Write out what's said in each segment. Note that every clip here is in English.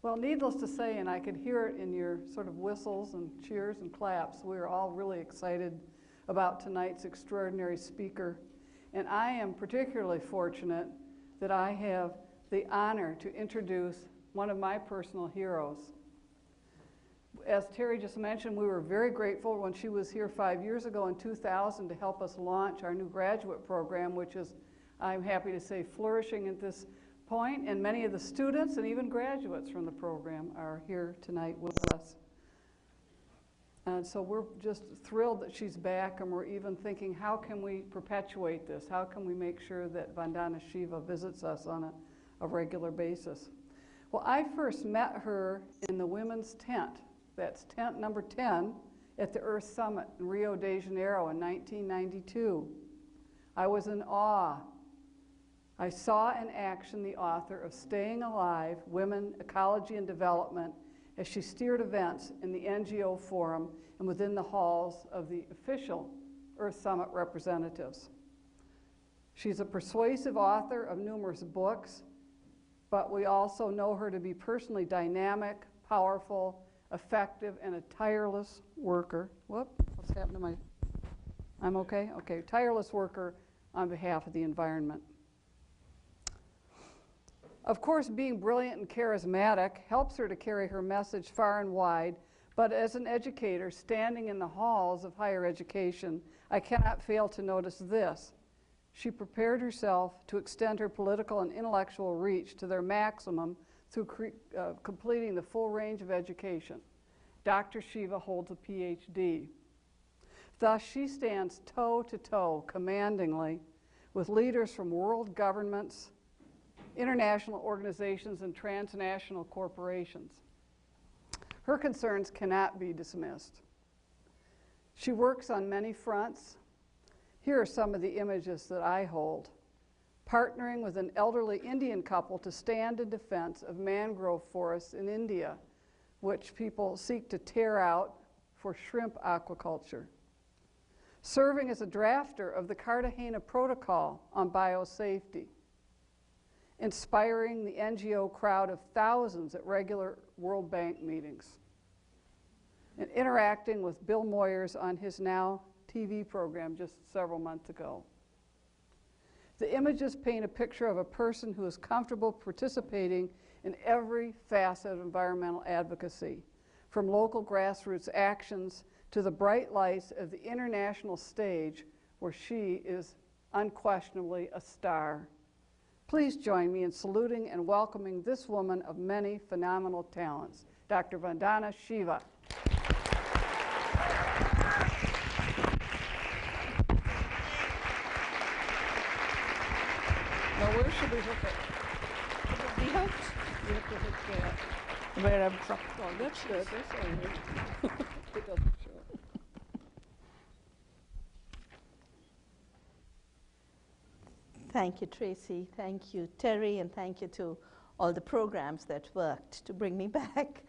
Well, needless to say, and I could hear it in your sort of whistles and cheers and claps, we are all really excited about tonight's extraordinary speaker. And I am particularly fortunate that I have the honor to introduce one of my personal heroes. As Terry just mentioned, we were very grateful when she was here 5 years ago in 2000 to help us launch our new graduate program, which is, I'm happy to say, flourishing at this point, and many of the students and even graduates from the program are here tonight with us. And so we're just thrilled that she's back, and we're even thinking, how can we perpetuate this? How can we make sure that Vandana Shiva visits us on a regular basis? Well, I first met her in the women's tent. That's tent number 10 at the Earth Summit in Rio de Janeiro in 1992. I was in awe. I saw in action the author of Staying Alive, Women, Ecology and Development as she steered events in the NGO forum and within the halls of the official Earth Summit representatives. She's a persuasive author of numerous books, but we also know her to be personally dynamic, powerful, effective, and a tireless worker. Whoop, what's happened to my, I'm okay? Okay, tireless worker on behalf of the environment. Of course, being brilliant and charismatic helps her to carry her message far and wide, but as an educator standing in the halls of higher education, I cannot fail to notice this. She prepared herself to extend her political and intellectual reach to their maximum through completing the full range of education. Dr. Shiva holds a PhD. Thus, she stands toe-to-toe, commandingly, with leaders from world governments, international organizations, and transnational corporations. Her concerns cannot be dismissed. She works on many fronts. Here are some of the images that I hold. Partnering with an elderly Indian couple to stand in defense of mangrove forests in India, which people seek to tear out for shrimp aquaculture. Serving as a drafter of the Cartagena Protocol on biosafety. Inspiring the NGO crowd of thousands at regular World Bank meetings. And interacting with Bill Moyers on his Now TV program just several months ago. The images paint a picture of a person who is comfortable participating in every facet of environmental advocacy, from local grassroots actions to the bright lights of the international stage where she is unquestionably a star. Please join me in saluting and welcoming this woman of many phenomenal talents, Dr. Vandana Shiva. Now, where should we hook it? Should it be hooked? You have to hook that. Where I'm from. Oh, that's good. That's all right. It doesn't show. Thank you, Tracy. Thank you, Terry, and thank you to all the programs that worked to bring me back.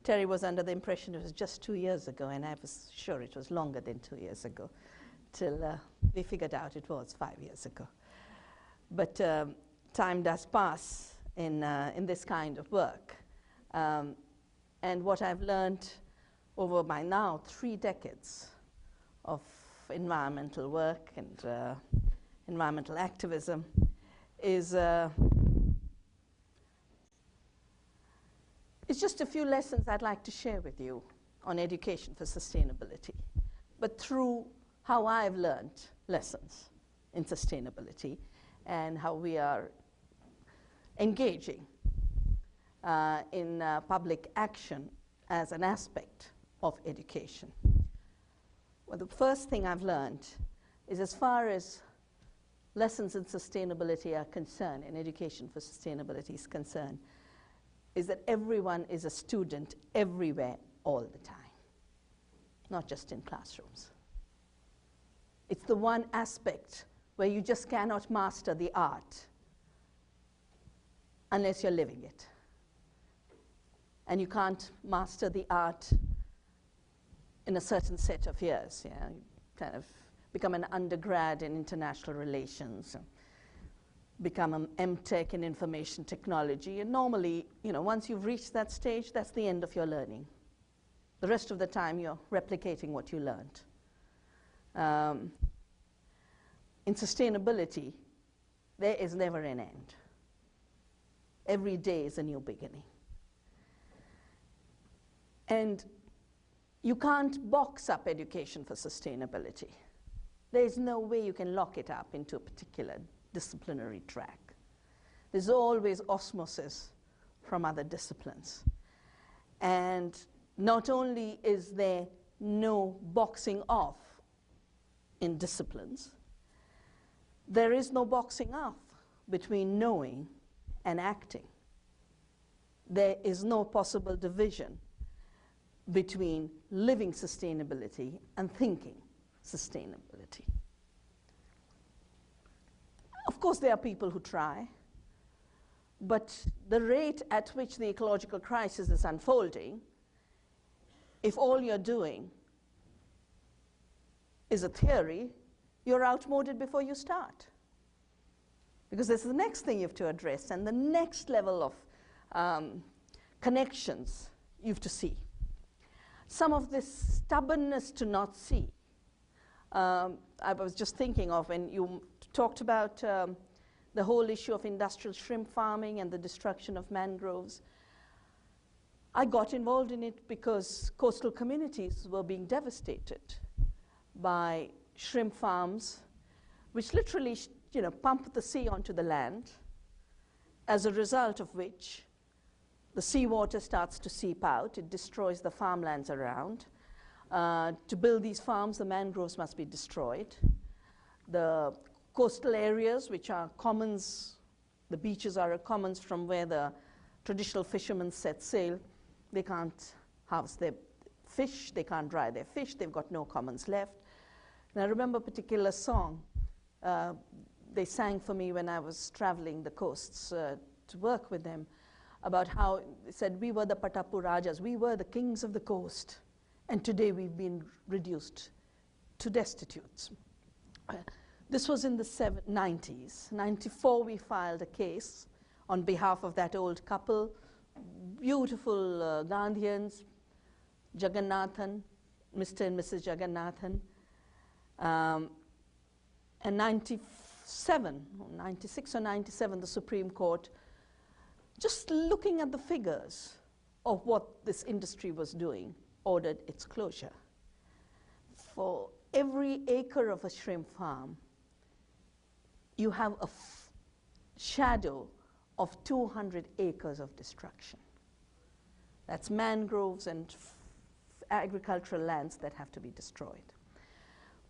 Terry was under the impression it was just 2 years ago, and I was sure it was longer than 2 years ago, till we figured out it was 5 years ago. But time does pass in this kind of work. And what I've learned over my now 3 decades of environmental work and environmental activism is it's just a few lessons I'd like to share with you on education for sustainability, but through how I've learned lessons in sustainability and how we are engaging in public action as an aspect of education. Well, the first thing I've learned is, as far as lessons in sustainability are concerned, and education for sustainability is concerned, is that everyone is a student everywhere all the time, not just in classrooms. It's the one aspect where you just cannot master the art unless you're living it. And you can't master the art in a certain set of years. You kind of become an undergrad in international relations, become an M.Tech in information technology. And normally, you know, once you've reached that stage, that's the end of your learning. The rest of the time, you're replicating what you learned. In sustainability, there is never an end. Every day is a new beginning. And you can't box up education for sustainability. There is no way you can lock it up into a particular disciplinary track. There's always osmosis from other disciplines. And not only is there no boxing off in disciplines, there is no boxing off between knowing and acting. There is no possible division between living sustainability and thinking sustainability. Of course, there are people who try, but the rate at which the ecological crisis is unfolding, if all you're doing is a theory, you're outmoded before you start. Because this is the next thing you have to address, and the next level of connections you have to see. Some of this stubbornness to not see, I was just thinking of when you talked about the whole issue of industrial shrimp farming and the destruction of mangroves. I got involved in it because coastal communities were being devastated by shrimp farms, which literally pump the sea onto the land, as a result of which the seawater starts to seep out. It destroys the farmlands around. To build these farms, the mangroves must be destroyed. The coastal areas, which are commons, the beaches are commons from where the traditional fishermen set sail. They can't harvest their fish, they can't dry their fish, they've got no commons left. And I remember a particular song they sang for me when I was traveling the coasts to work with them, about how they said, we were the Patapu Rajas, we were the kings of the coast, and today we've been reduced to destitutes. This was in the 90s. 94, we filed a case on behalf of that old couple, beautiful Gandhians, Jagannathan, Mr. and Mrs. Jagannathan. And 97, 96 or 97, the Supreme Court, just looking at the figures of what this industry was doing, ordered its closure. For every acre of a shrimp farm, you have a shadow of 200 acres of destruction. That's mangroves and agricultural lands that have to be destroyed.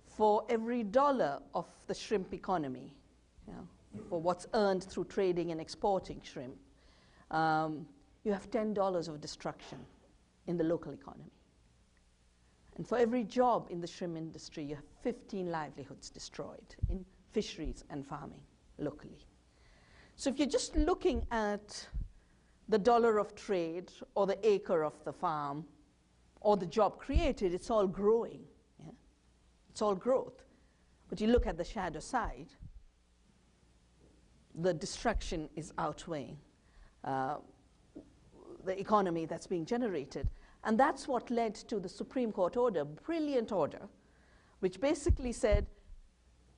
For every dollar of the shrimp economy, for what's earned through trading and exporting shrimp, you have $10 of destruction in the local economy. And for every job in the shrimp industry, you have 15 livelihoods destroyed in fisheries and farming locally. So if you're just looking at the dollar of trade or the acre of the farm or the job created, it's all growing. Yeah? It's all growth. But you look at the shadow side, the destruction is outweighing the economy that's being generated. And that's what led to the Supreme Court order, brilliant order, which basically said,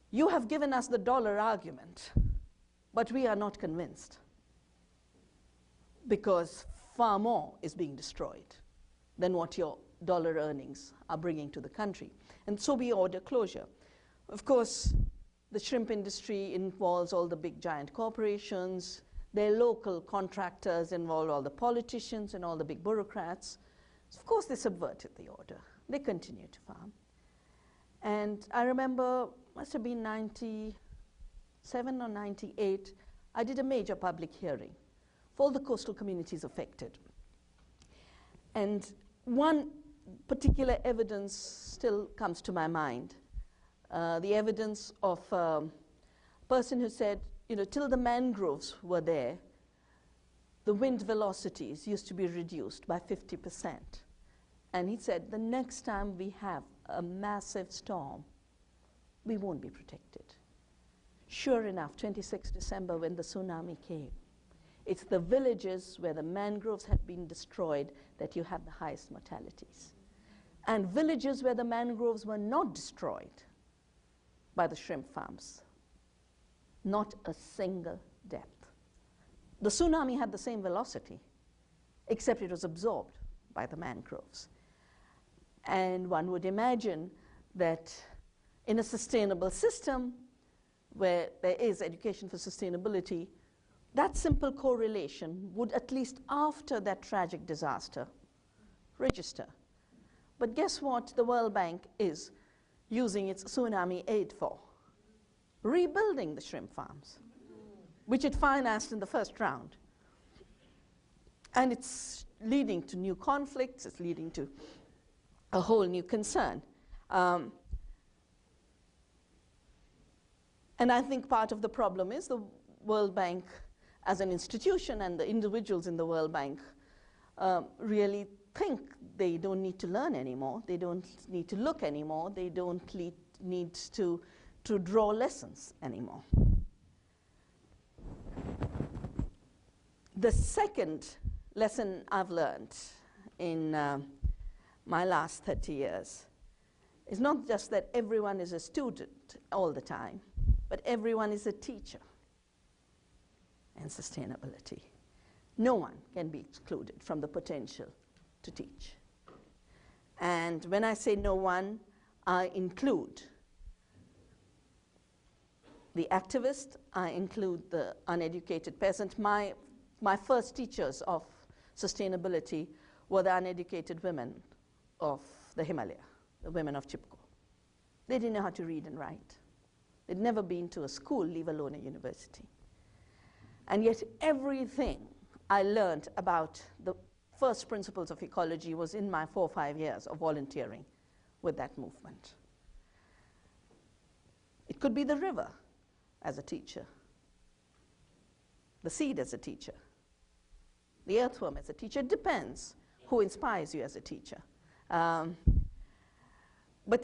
you have given us the dollar argument, but we are not convinced, because far more is being destroyed than what your dollar earnings are bringing to the country. And so we order closure. Of course, the shrimp industry involves all the big giant corporations. Their local contractors involve all the politicians and all the big bureaucrats. So of course, they subverted the order. They continue to farm. And I remember, must have been 97 or 98, I did a major public hearing for all the coastal communities affected. And one particular evidence still comes to my mind. The evidence of a person who said, till the mangroves were there, the wind velocities used to be reduced by 50%. And he said, the next time we have a massive storm, we won't be protected. Sure enough, 26 December when the tsunami came, it's the villages where the mangroves had been destroyed that you had the highest mortalities. And villages where the mangroves were not destroyed by the shrimp farms, not a single death. The tsunami had the same velocity, except it was absorbed by the mangroves. And one would imagine that in a sustainable system where there is education for sustainability, that simple correlation would, at least after that tragic disaster, register. But guess what the World Bank is using its tsunami aid for? Rebuilding the shrimp farms, which it financed in the first round. And it's leading to new conflicts, it's leading to a whole new concern. And I think part of the problem is the World Bank as an institution and the individuals in the World Bank really think they don't need to learn anymore, they don't need to look anymore, they don't need to draw lessons anymore. The second lesson I've learned in my last 30 years is not just that everyone is a student all the time, but everyone is a teacher in sustainability. No one can be excluded from the potential to teach. And when I say no one, I include the activist, I include the uneducated peasant. My first teachers of sustainability were the uneducated women of the Himalaya, the women of Chipko. They didn't know how to read and write. They'd never been to a school, leave alone a university. And yet everything I learned about the first principles of ecology was in my 4 or 5 years of volunteering with that movement. It could be the river as a teacher, the seed as a teacher, the earthworm as a teacher. It depends who inspires you as a teacher. But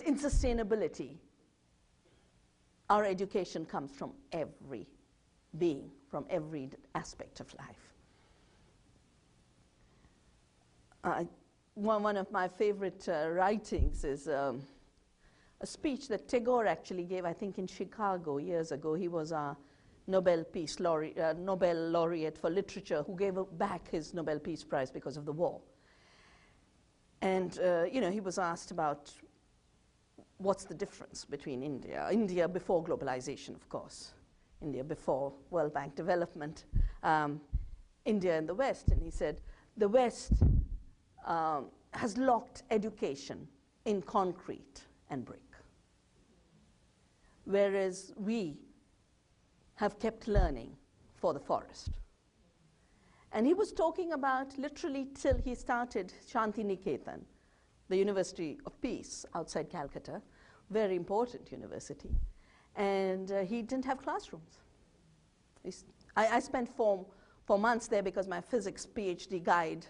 in sustainability, our education comes from every being, from every aspect of life. One of my favorite writings is a speech that Tagore actually gave, I think, in Chicago years ago. He was a Nobel laureate for literature who gave back his Nobel Peace Prize because of the war. And he was asked about what's the difference between India before globalization, of course, India before World Bank development, India and the West. And he said, the West has locked education in concrete and brick, whereas we have kept learning for the forest. And he was talking about literally till he started Shanti Niketan, the University of Peace outside Calcutta, very important university. And he didn't have classrooms. I spent 4 months there because my physics PhD guide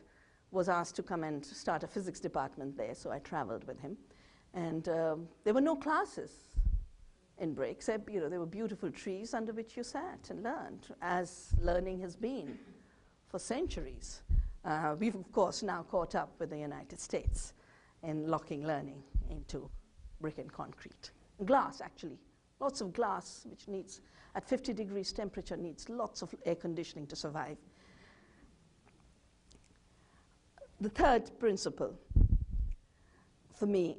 was asked to come and start a physics department there, so I traveled with him. And there were no classes in Bray, except there were beautiful trees under which you sat and learned, as learning has been for centuries. We've, of course, now caught up with the United States in locking learning into brick and concrete. Glass, actually. Lots of glass, which needs, at 50 degrees temperature, needs lots of air conditioning to survive. The third principle for me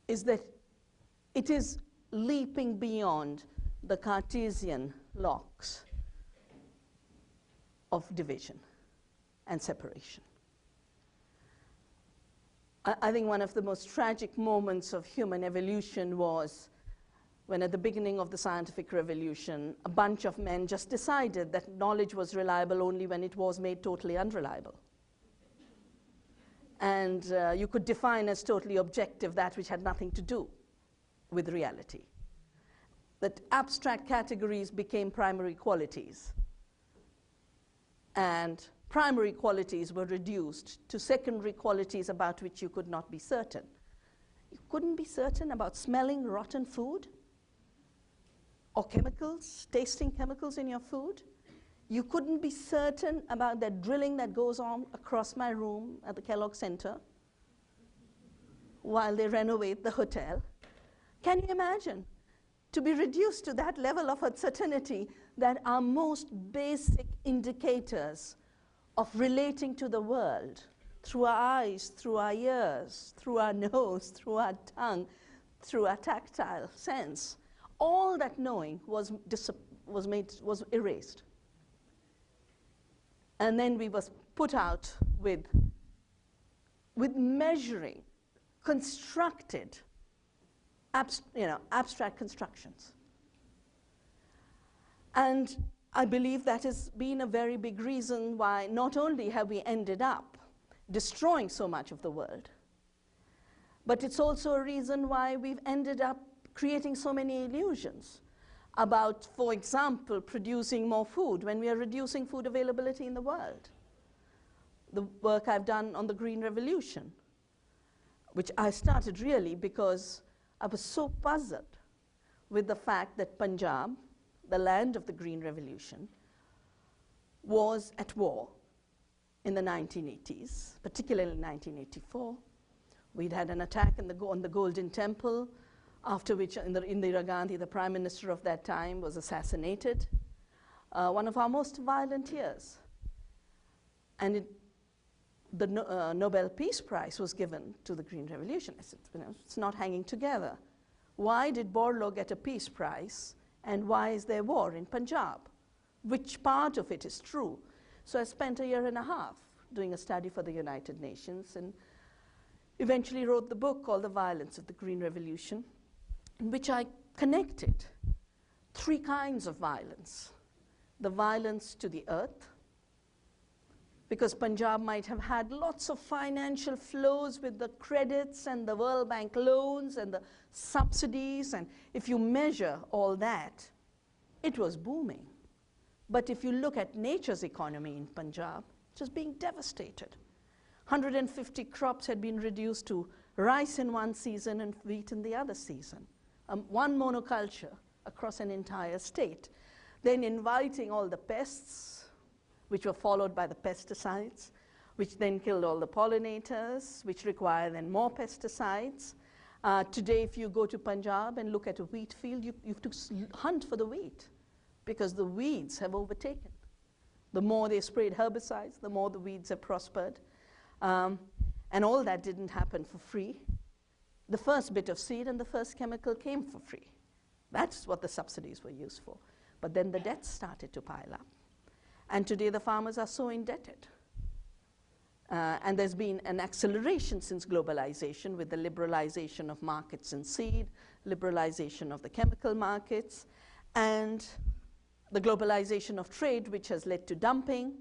is that it is leaping beyond the Cartesian locks of division and separation. I think one of the most tragic moments of human evolution was when at the beginning of the scientific revolution, a bunch of men just decided that knowledge was reliable only when it was made totally unreliable. And you could define as totally objective that which had nothing to do with reality. That abstract categories became primary qualities. And primary qualities were reduced to secondary qualities about which you could not be certain. You couldn't be certain about smelling rotten food? or chemicals, tasting chemicals in your food. You couldn't be certain about that drilling that goes on across my room at the Kellogg Center while they renovate the hotel. Can you imagine? To be reduced to that level of uncertainty, that our most basic indicators of relating to the world, through our eyes, through our ears, through our nose, through our tongue, through our tactile sense, all that knowing was erased. And then we was put out with measuring, constructed, abstract constructions. And I believe that has been a very big reason why not only have we ended up destroying so much of the world, but it's also a reason why we've ended up creating so many illusions about, for example, producing more food when we are reducing food availability in the world. The work I've done on the Green Revolution, which I started really because I was so puzzled with the fact that Punjab, the land of the Green Revolution, was at war in the 1980s, particularly in 1984. We'd had an attack on the Golden Temple, after which Indira Gandhi, the prime minister of that time, was assassinated. One of our most violent years. And the Nobel Peace Prize was given to the Green Revolution. I said, it's not hanging together. Why did Borlaug get a peace prize, and why is there war in Punjab? Which part of it is true? So I spent a year and a half doing a study for the United Nations, and eventually wrote the book called The Violence of the Green Revolution, in which I connected three kinds of violence. The violence to the earth, because Punjab might have had lots of financial flows with the credits and the World Bank loans and the subsidies, and if you measure all that, it was booming. But if you look at nature's economy in Punjab, it was being devastated. 150 crops had been reduced to rice in one season and wheat in the other season. One monoculture across an entire state. Then inviting all the pests, which were followed by the pesticides, which then killed all the pollinators, which require then more pesticides. Today, if you go to Punjab and look at a wheat field, you have to hunt for the wheat because the weeds have overtaken. The more they sprayed herbicides, the more the weeds have prospered. And all that didn't happen for free. The first bit of seed and the first chemical came for free. That's what the subsidies were used for. But then the debts started to pile up. And today the farmers are so indebted. And there's been an acceleration since globalization with the liberalization of markets in seed, liberalization of the chemical markets, and the globalization of trade, which has led to dumping,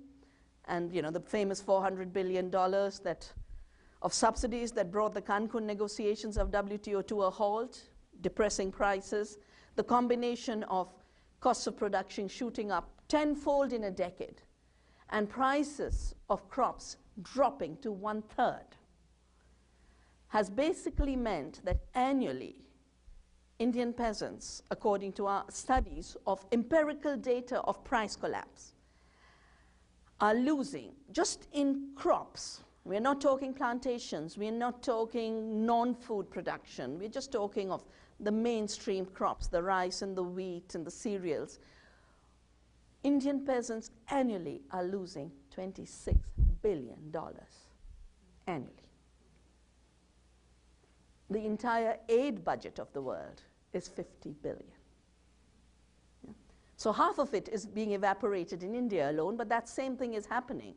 and the famous $400 billion of subsidies that brought the Cancun negotiations of WTO to a halt, depressing prices, the combination of costs of production shooting up tenfold in a decade, and prices of crops dropping to 1/3, has basically meant that annually Indian peasants, according to our studies of empirical data of price collapse, are losing, just in crops. We're not talking plantations, we're not talking non-food production, we're just talking of the mainstream crops, the rice and the wheat and the cereals. Indian peasants annually are losing $26 billion annually. The entire aid budget of the world is $50 billion. Yeah. So half of it is being evaporated in India alone, but that same thing is happening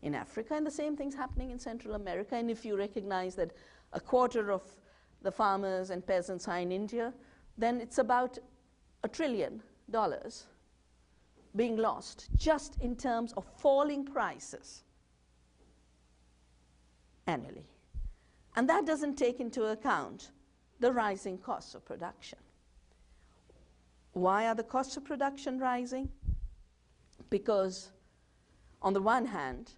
in Africa, and the same thing's happening in Central America. And if you recognize that a quarter of the farmers and peasants are in India, then it's about $1 trillion being lost just in terms of falling prices annually. And that doesn't take into account the rising costs of production. Why are the costs of production rising? Because on the one hand,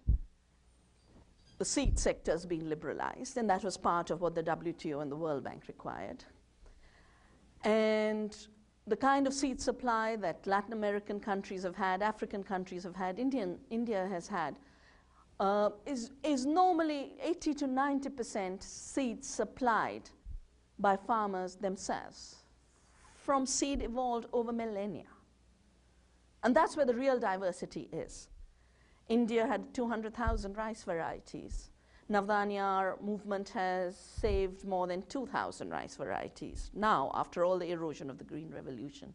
the seed sector has been liberalized, and that was part of what the WTO and the World Bank required. And the kind of seed supply that Latin American countries have had, African countries have had, India has had, is normally 80 to 90% seeds supplied by farmers themselves from seed evolved over millennia. And that's where the real diversity is. India had 200,000 rice varieties. Navdanya movement has saved more than 2,000 rice varieties now, after all the erosion of the Green Revolution.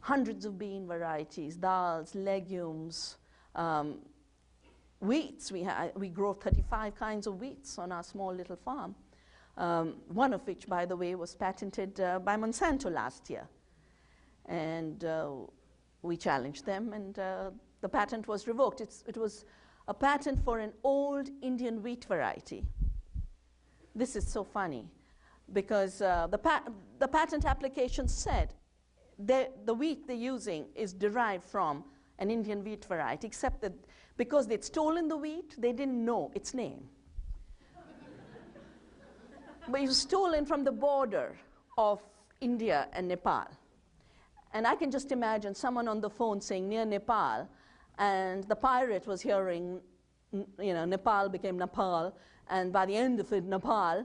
Hundreds of bean varieties, dals, legumes, wheats. We grow 35 kinds of wheats on our small little farm, one of which, by the way, was patented by Monsanto last year. And we challenged them, and the patent was revoked. It was a patent for an old Indian wheat variety. This is so funny, because the patent application said the wheat they're using is derived from an Indian wheat variety, except that because they'd stolen the wheat, they didn't know its name. But it was stolen from the border of India and Nepal. And I can just imagine someone on the phone saying near Nepal, and the pirate was hearing, Nepal became Nepal, and by the end of it, Nepal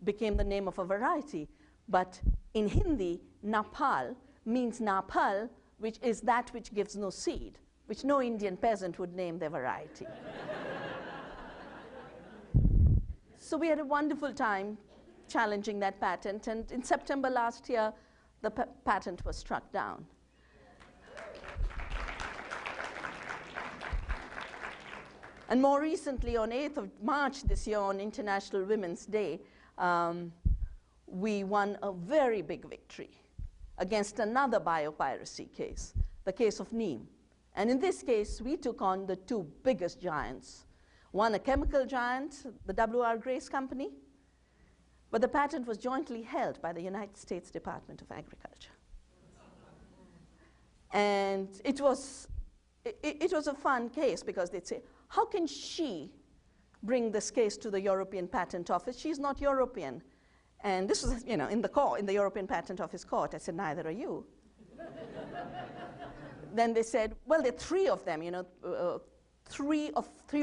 became the name of a variety. But in Hindi, Nepal means Napal, which is that which gives no seed, which no Indian peasant would name their variety. So we had a wonderful time challenging that patent, and in September last year, the patent was struck down. And more recently, on 8th of March this year, on International Women's Day, we won a very big victory against another biopiracy case, the case of neem. And in this case, we took on the two biggest giants. One, a chemical giant, the W.R. Grace Company, but the patent was jointly held by the United States Department of Agriculture. And it was a fun case, because they'd say, how can she bring this case to the European Patent Office? She's not European. And this was, in the European Patent Office court. I said, neither are you. Then they said, well, there are three of them, three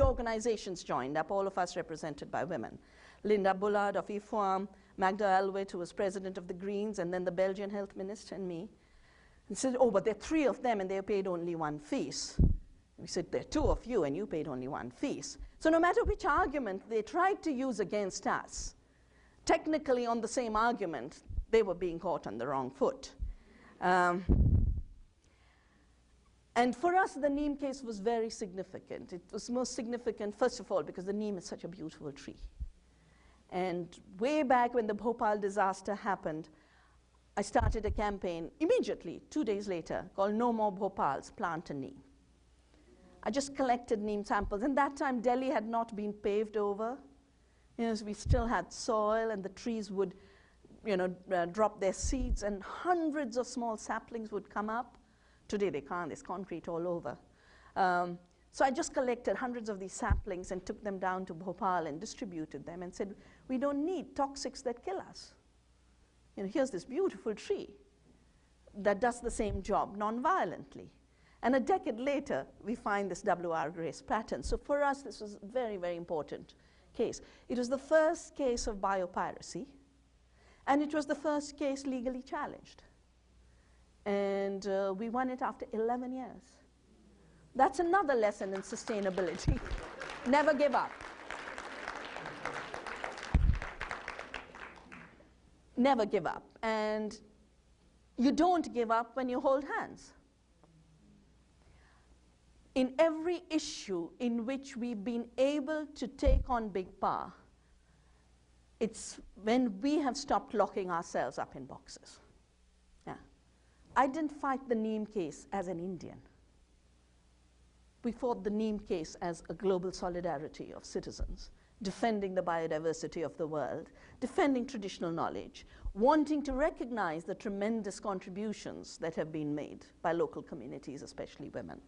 organizations joined up, all of us represented by women. Linda Bullard of IFOAM, Magda Alwet, who was president of the Greens, and then the Belgian health minister, and me. And said, oh, but there are three of them, and they paid only one fees. We said, there are two of you, and you paid only one fees. So no matter which argument they tried to use against us, technically on the same argument, they were being caught on the wrong foot. And for us, the neem case was very significant. It was most significant, first of all, because the neem is such a beautiful tree. And way back when the Bhopal disaster happened, I started a campaign immediately, 2 days later, called No More Bhopals, Plant a Neem. I just collected neem samples. And that time, Delhi had not been paved over. So we still had soil, and the trees would drop their seeds, and hundreds of small saplings would come up. Today they can't, there's concrete all over. So I just collected hundreds of these saplings and took them down to Bhopal and distributed them and said, we don't need toxics that kill us. Here's this beautiful tree that does the same job non-violently. And a decade later, we find this W.R. Grace patent. So for us, this was a very, very important case. It was the first case of biopiracy, and it was the first case legally challenged. And we won it after 11 years. That's another lesson in sustainability. Never give up. Never give up. And you don't give up when you hold hands. In every issue in which we've been able to take on big power, it's when we have stopped locking ourselves up in boxes. Yeah. I didn't fight the neem case as an Indian. We fought the neem case as a global solidarity of citizens, defending the biodiversity of the world, defending traditional knowledge, wanting to recognize the tremendous contributions that have been made by local communities, especially women,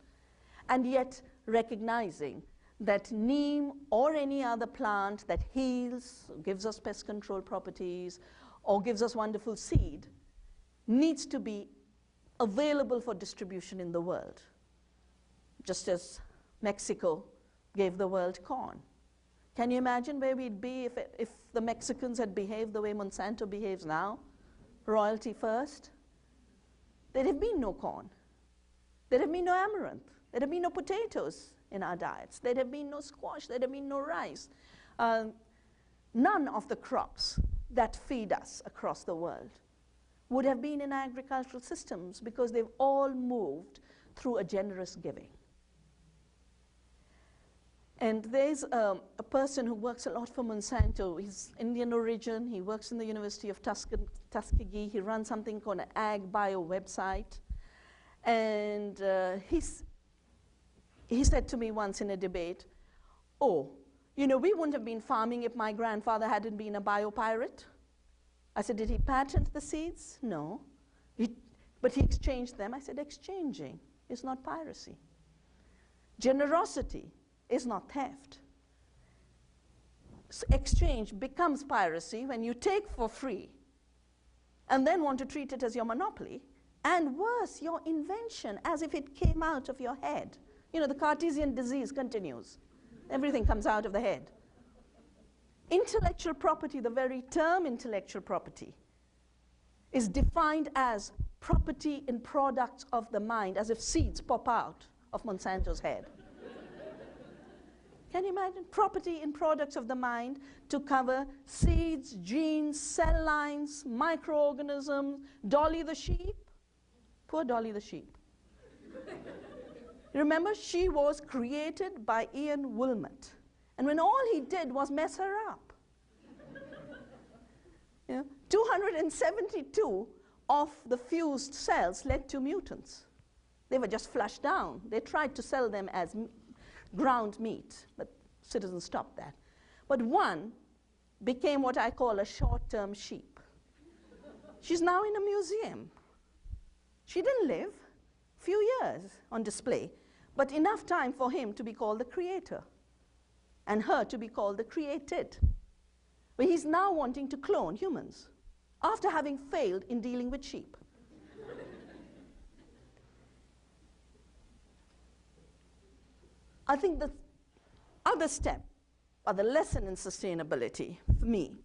and yet recognizing that neem or any other plant that heals, gives us pest control properties, or gives us wonderful seed, needs to be available for distribution in the world, just as Mexico gave the world corn. Can you imagine where we'd be if the Mexicans had behaved the way Monsanto behaves now, royalty first? There'd have been no corn. There'd have been no amaranth. There'd have been no potatoes in our diets. There'd have been no squash. There'd have been no rice. None of the crops that feed us across the world would have been in agricultural systems because they've all moved through a generous giving. And there's a person who works a lot for Monsanto. He's Indian origin. He works in the University of Tuskegee. He runs something called an Ag Bio website. And he said to me once in a debate, oh, you know, we wouldn't have been farming if my grandfather hadn't been a biopirate. I said, did he patent the seeds? No. But he exchanged them. I said, exchanging is not piracy. Generosity is not theft. So exchange becomes piracy when you take for free and then want to treat it as your monopoly, and worse, your invention, as if it came out of your head. You know, the Cartesian disease continues. Everything comes out of the head. Intellectual property, the very term intellectual property, is defined as property in products of the mind, as if seeds pop out of Monsanto's head. Can you imagine? Property in products of the mind to cover seeds, genes, cell lines, microorganisms, Dolly the sheep. Poor Dolly the sheep. Remember, she was created by Ian Wilmot. And when all he did was mess her up. You know, 272 of the fused cells led to mutants. They were just flushed down. They tried to sell them as ground meat, but citizens stopped that. But one became what I call a short-term sheep. She's now in a museum. She didn't live a few years on display, but enough time for him to be called the creator and her to be called the created. But he's now wanting to clone humans after having failed in dealing with sheep. I think the other step, or the lesson in sustainability for me,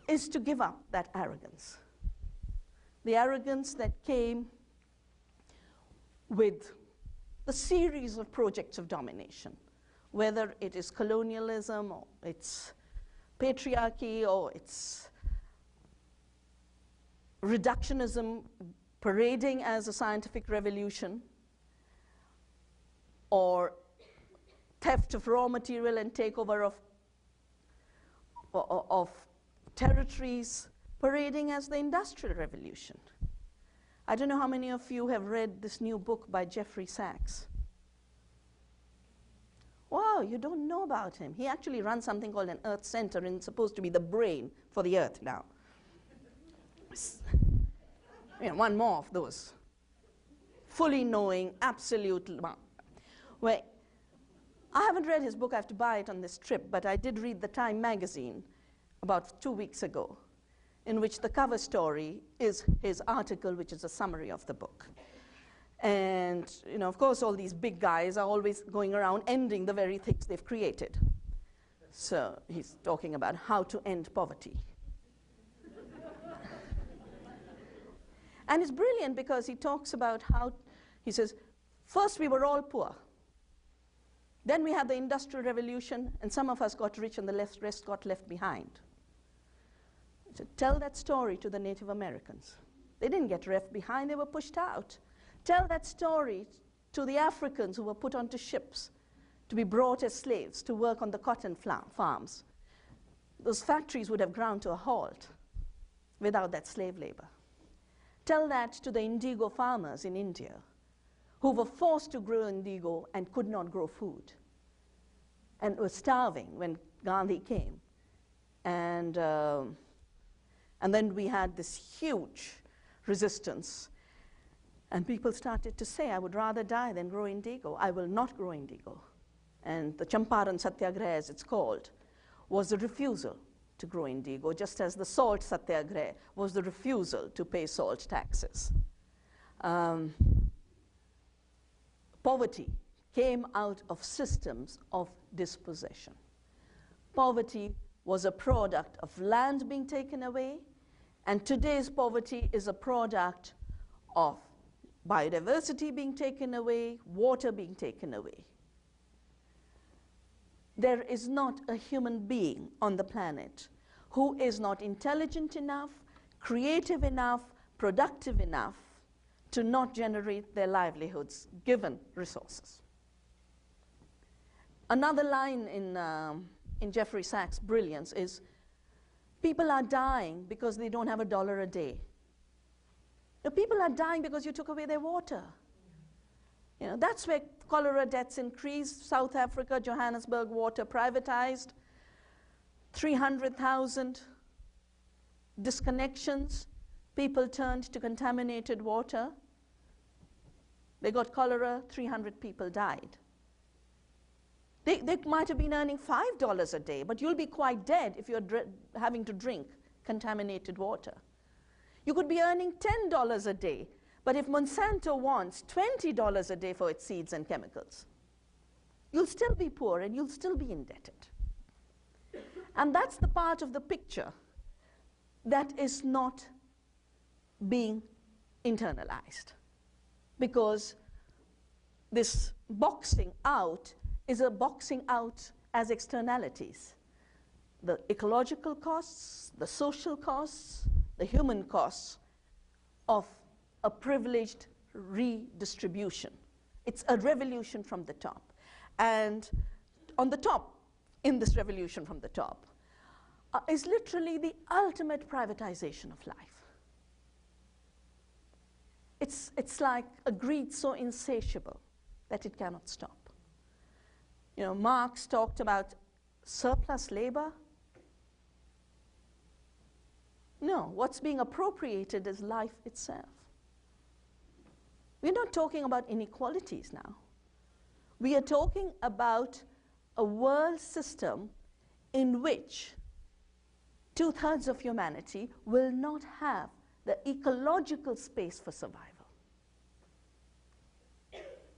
is to give up that arrogance. The arrogance that came with the series of projects of domination, whether it is colonialism, or it's patriarchy, or it's reductionism parading as a scientific revolution, or theft of raw material and takeover of territories parading as the Industrial Revolution. I don't know how many of you have read this new book by Jeffrey Sachs. Wow, you don't know about him. He actually runs something called an Earth Center, and it's supposed to be the brain for the Earth now. You know, one more of those. Fully knowing, absolute. Well, I haven't read his book. I have to buy it on this trip, but I did read the Time magazine about 2 weeks ago, in which the cover story is his article, which is a summary of the book. And, you know, of course, all these big guys are always going around ending the very things they've created. So he's talking about how to end poverty. And it's brilliant because he talks about how, he says, first we were all poor. Then we had the Industrial Revolution, and some of us got rich and the rest got left behind. So tell that story to the Native Americans. They didn't get left behind, they were pushed out. Tell that story to the Africans who were put onto ships to be brought as slaves to work on the cotton farms. Those factories would have ground to a halt without that slave labor. Tell that to the indigo farmers in India who were forced to grow indigo and could not grow food and were starving when Gandhi came. And then we had this huge resistance. And people started to say, I would rather die than grow indigo. I will not grow indigo. And the Champaran Satyagraha, as it's called, was the refusal to grow indigo, just as the salt Satyagraha was the refusal to pay salt taxes. poverty came out of systems of dispossession. Poverty was a product of land being taken away, and today's poverty is a product of biodiversity being taken away, water being taken away. There is not a human being on the planet who is not intelligent enough, creative enough, productive enough to not generate their livelihoods given resources. Another line in Jeffrey Sachs' brilliance is, people are dying because they don't have $1 a day. The people are dying because you took away their water. You know, that's where cholera deaths increased. South Africa, Johannesburg water privatized. 300,000 disconnections. People turned to contaminated water. They got cholera, 300 people died. They might have been earning $5 a day, but you'll be quite dead if you're having to drink contaminated water. You could be earning $10 a day, but if Monsanto wants $20 a day for its seeds and chemicals, you'll still be poor and you'll still be indebted. And that's the part of the picture that is not being internalized, because this boxing out is a boxing out as externalities. The ecological costs, the social costs, the human costs of a privileged redistribution. It's a revolution from the top. And on the top, in this revolution from the top, is literally the ultimate privatization of life. It's like a greed so insatiable that it cannot stop. You know, Marx talked about surplus labor. No, what's being appropriated is life itself. We're not talking about inequalities now. We are talking about a world system in which 2/3 of humanity will not have the ecological space for survival.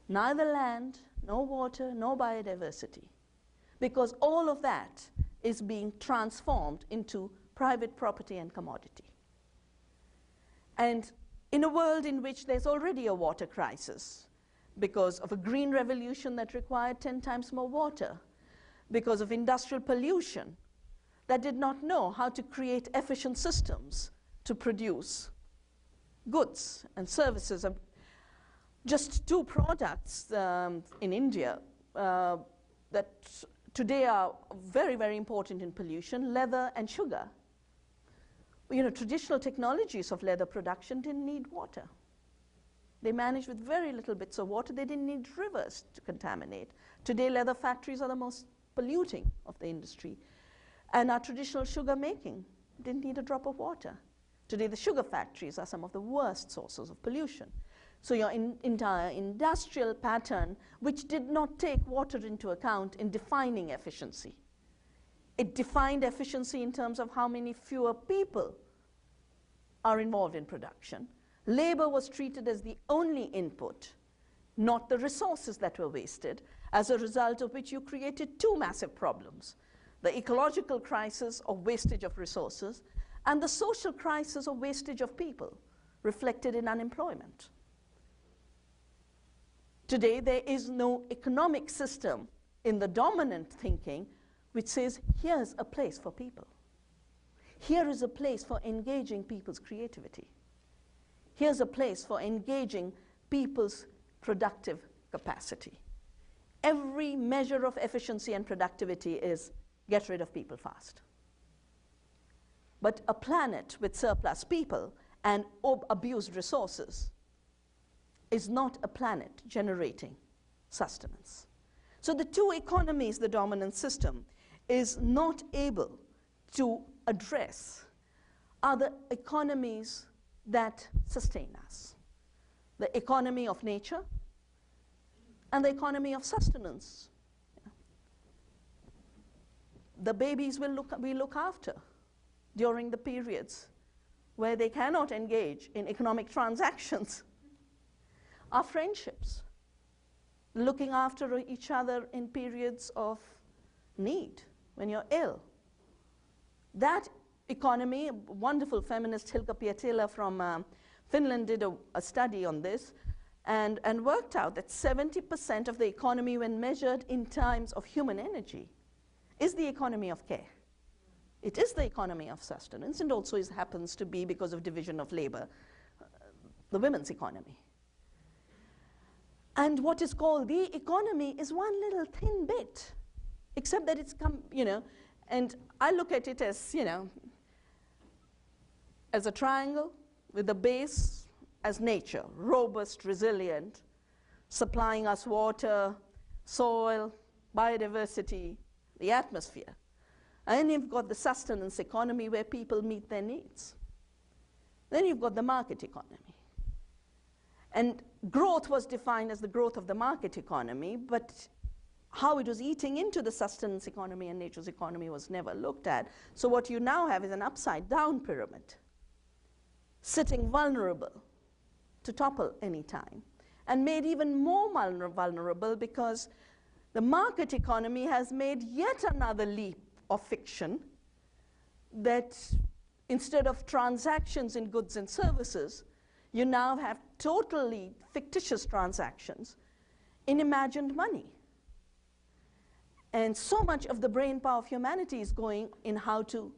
Neither land, no water, no biodiversity, because all of that is being transformed into private property and commodity. And in a world in which there's already a water crisis because of a green revolution that required 10 times more water, because of industrial pollution that did not know how to create efficient systems to produce goods and services. Just two products in India that today are very, very important in pollution: leather and sugar. You know, traditional technologies of leather production didn't need water. They managed with very little bits of water. They didn't need rivers to contaminate. Today, leather factories are the most polluting of the industry. And our traditional sugar making didn't need a drop of water. Today, the sugar factories are some of the worst sources of pollution. So your entire industrial pattern, which did not take water into account in defining efficiency. It defined efficiency in terms of how many fewer people are involved in production. Labor was treated as the only input, not the resources that were wasted, as a result of which you created two massive problems: the ecological crisis of wastage of resources and the social crisis of wastage of people, reflected in unemployment. Today, there is no economic system in the dominant thinking which says, here's a place for people. Here is a place for engaging people's creativity. Here's a place for engaging people's productive capacity. Every measure of efficiency and productivity is get rid of people fast. But a planet with surplus people and abused resources is not a planet generating sustenance. So the two economies the dominant system is not able to address are the economies that sustain us: the economy of nature and the economy of sustenance. The babies we look after during the periods where they cannot engage in economic transactions our friendships, looking after each other in periods of need, when you're ill. That economy, a wonderful feminist Hilkka Pietila from Finland did a study on this and worked out that 70% of the economy, when measured in terms of human energy, is the economy of care. It is the economy of sustenance, and also happens to be, because of division of labor, the women's economy. And what is called the economy is one little thin bit, except that it's and I look at it as, as a triangle with the base as nature, robust, resilient, supplying us water, soil, biodiversity, the atmosphere. And then you've got the sustenance economy where people meet their needs. Then you've got the market economy. And growth was defined as the growth of the market economy, but how it was eating into the sustenance economy and nature's economy was never looked at. So what you now have is an upside-down pyramid, sitting vulnerable to topple any time, and made even more vulnerable because the market economy has made yet another leap of fiction, that instead of transactions in goods and services, you now have totally fictitious transactions in imagined money. And so much of the brain power of humanity is going in how to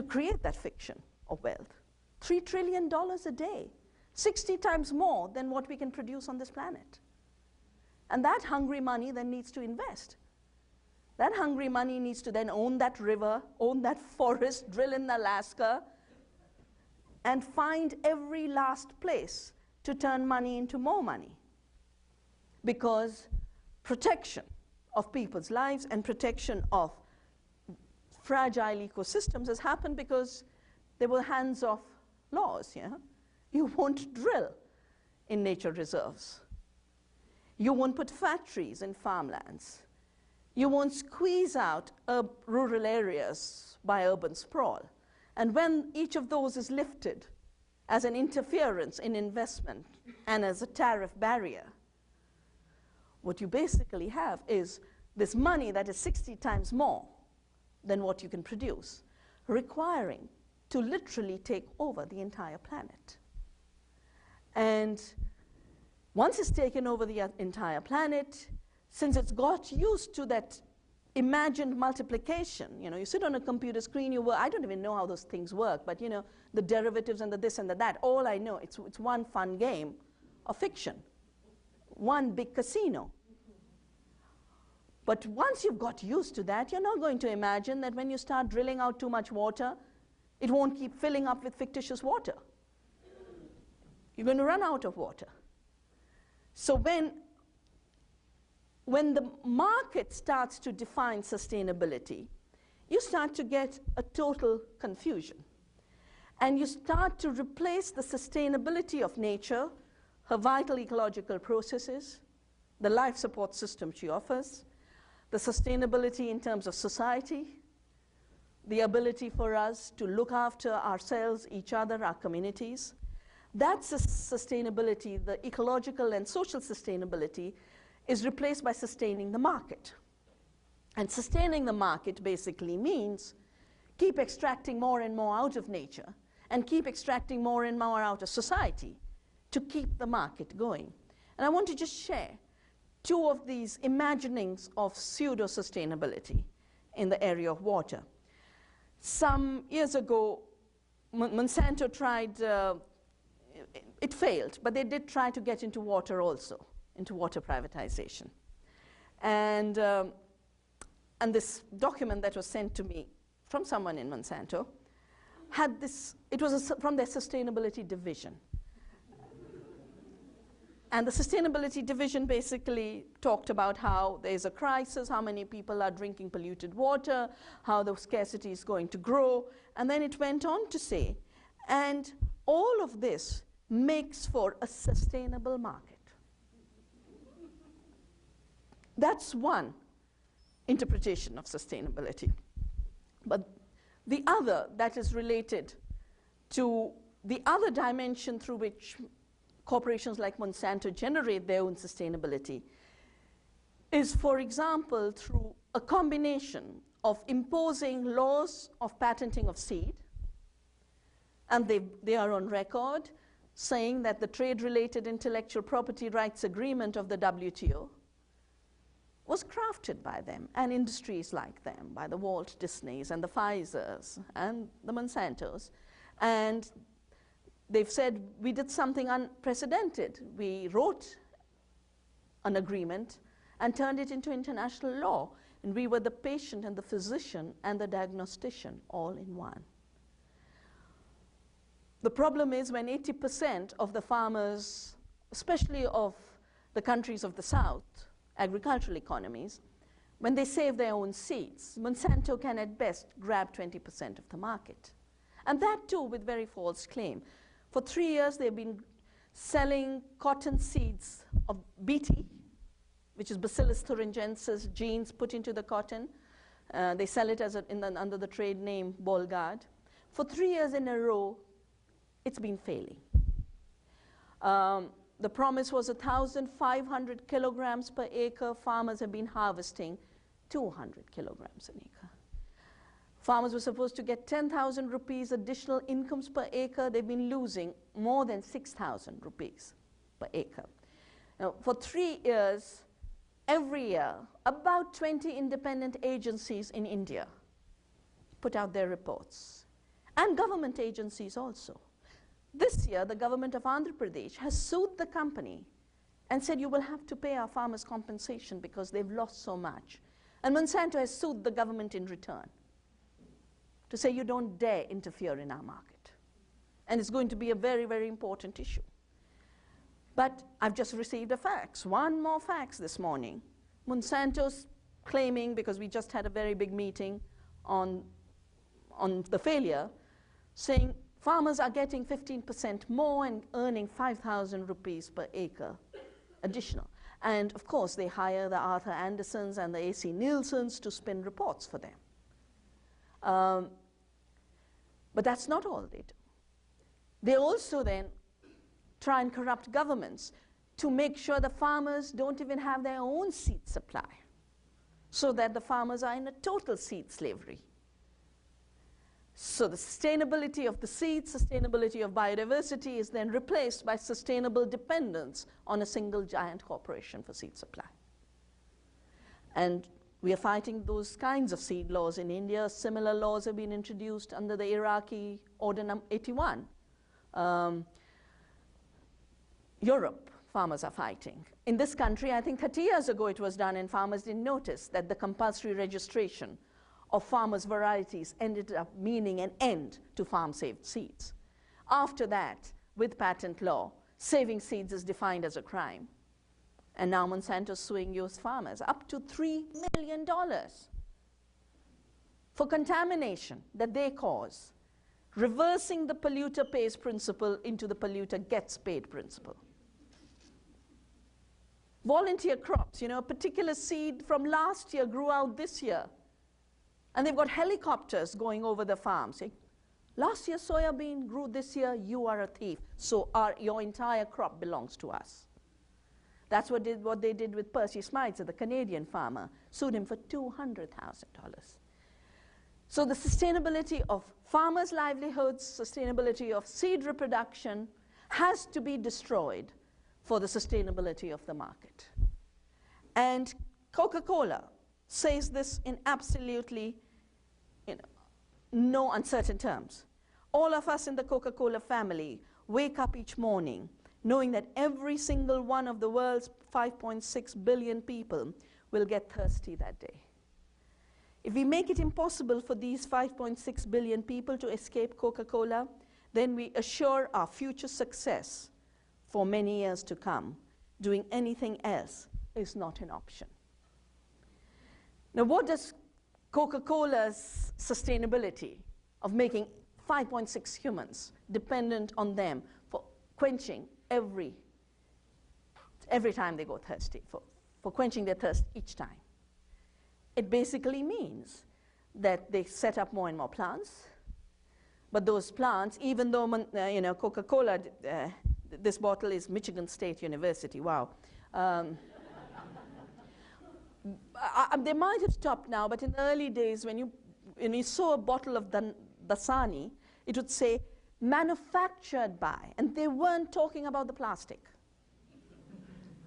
create that fiction of wealth. $3 trillion a day, 60 times more than what we can produce on this planet. And that hungry money then needs to invest. That hungry money needs to then own that river, own that forest, drill in Alaska, and find every last place to turn money into more money. Because protection of people's lives and protection of fragile ecosystems has happened because there were hands-off laws. You won't drill in nature reserves. You won't put factories in farmlands. You won't squeeze out rural areas by urban sprawl. And when each of those is lifted as an interference in investment and as a tariff barrier, what you basically have is this money that is 60 times more than what you can produce, requiring to literally take over the entire planet. And once it's taken over the entire planet, since it's got used to that imagined multiplication, you sit on a computer screen, I don't even know how those things work, but the derivatives and the this and the that, all I know, it's one fun game of fiction, one big casino. But once you've got used to that, you're not going to imagine that when you start drilling out too much water, it won't keep filling up with fictitious water. You're going to run out of water. So when the market starts to define sustainability, you start to get a total confusion. And you start to replace the sustainability of nature, her vital ecological processes, the life support system she offers, the sustainability in terms of society, the ability for us to look after ourselves, each other, our communities. That's the sustainability, the ecological and social sustainability is replaced by sustaining the market. And sustaining the market basically means keep extracting more and more out of nature and keep extracting more and more out of society to keep the market going. And I want to just share two of these imaginings of pseudo-sustainability in the area of water. Some years ago, Monsanto tried, it failed, but they did try to get into water also, into water privatization. And this document that was sent to me from someone in Monsanto had this, it was from their sustainability division. And the sustainability division basically talked about how there's a crisis, how many people are drinking polluted water, how the scarcity is going to grow. And then it went on to say, and all of this makes for a sustainable market. That's one interpretation of sustainability. But the other that is related to the other dimension through which corporations like Monsanto generate their own sustainability is, for example, through a combination of imposing laws of patenting of seed, and they are on record saying that the trade-related intellectual property rights agreement of the WTO was crafted by them and industries like them, by the Walt Disneys and the Pfizers and the Monsantos. And they've said, we did something unprecedented. We wrote an agreement and turned it into international law. And we were the patient and the physician and the diagnostician all in one. The problem is when 80% of the farmers, especially of the countries of the South, agricultural economies, when they save their own seeds, Monsanto can at best grab 20% of the market. And that too with very false claim. For 3 years they've been selling cotton seeds of Bt, which is Bacillus thuringiensis genes put into the cotton. They sell it as under the trade name Bolgard. For 3 years in a row, it's been failing. The promise was 1,500 kilograms per acre. Farmers have been harvesting 200 kilograms an acre. Farmers were supposed to get 10,000 rupees additional incomes per acre. They've been losing more than 6,000 rupees per acre. Now, for 3 years, every year, about 20 independent agencies in India put out their reports, and government agencies also. This year, the government of Andhra Pradesh has sued the company and said, you will have to pay our farmers compensation because they've lost so much. And Monsanto has sued the government in return to say, you don't dare interfere in our market. And it's going to be a very, very important issue. But I've just received a fax, one more fax this morning. Monsanto's claiming, because we just had a very big meeting on the failure, saying farmers are getting 15% more and earning 5,000 rupees per acre additional. And of course, they hire the Arthur Andersons and the A.C. Nielsen's to spin reports for them. But that's not all they do. They also then try and corrupt governments to make sure the farmers don't even have their own seed supply, so that the farmers are in a total seed slavery. So the sustainability of the seed, sustainability of biodiversity is then replaced by sustainable dependence on a single giant corporation for seed supply. And we are fighting those kinds of seed laws in India. Similar laws have been introduced under the Iraqi Order No. 81. Europe, farmers are fighting. In this country, I think 30 years ago it was done, and farmers didn't notice that the compulsory registration of farmers' varieties ended up meaning an end to farm-saved seeds. After that, with patent law, saving seeds is defined as a crime. And now Monsanto's suing US farmers up to $3 million for contamination that they cause, reversing the polluter pays principle into the polluter gets paid principle. Volunteer crops, a particular seed from last year grew out this year. And they've got helicopters going over the farm saying, last year soya bean grew this year, you are a thief. So your entire crop belongs to us. That's what they did with Percy Smites, the Canadian farmer, sued him for $200,000. So the sustainability of farmers' livelihoods, sustainability of seed reproduction has to be destroyed for the sustainability of the market. And Coca-Cola says this in absolutely no uncertain terms. All of us in the Coca-Cola family wake up each morning knowing that every single one of the world's 5.6 billion people will get thirsty that day. If we make it impossible for these 5.6 billion people to escape Coca-Cola, then we assure our future success for many years to come. Doing anything else is not an option. Now, what does Coca-Cola's sustainability of making 5.6 humans dependent on them for quenching every time they go thirsty, for quenching their thirst each time? It basically means that they set up more and more plants, but those plants, even though Coca-Cola this bottle is Michigan State University, wow. They might have stopped now, but in the early days when you saw a bottle of Dasani, it would say manufactured by, and they weren't talking about the plastic.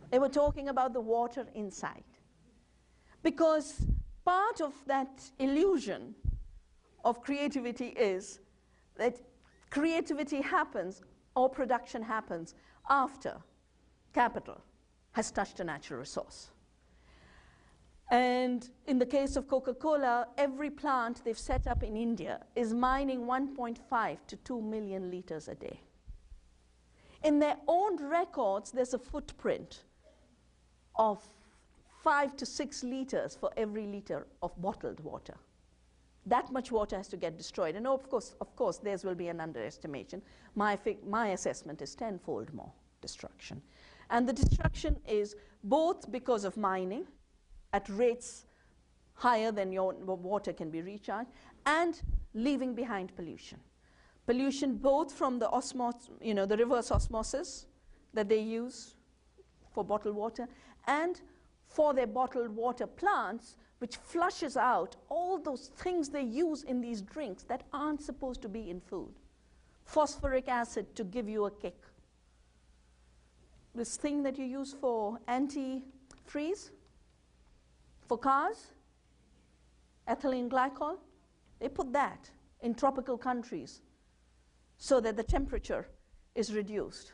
They were talking about the water inside. Because part of that illusion of creativity is that creativity happens or production happens after capital has touched a natural resource. And in the case of Coca-Cola, every plant they've set up in India is mining 1.5 to 2 million liters a day. In their own records, there's a footprint of 5 to 6 liters for every liter of bottled water. That much water has to get destroyed. And of course, theirs will be an underestimation. My assessment is tenfold more destruction. And the destruction is both because of mining at rates higher than your water can be recharged, and leaving behind pollution. Pollution both from the the reverse osmosis that they use for bottled water, and for their bottled water plants, which flushes out all those things they use in these drinks that aren't supposed to be in food. Phosphoric acid to give you a kick. This thing that you use for anti-freeze, for cars, ethylene glycol, they put that in tropical countries so that the temperature is reduced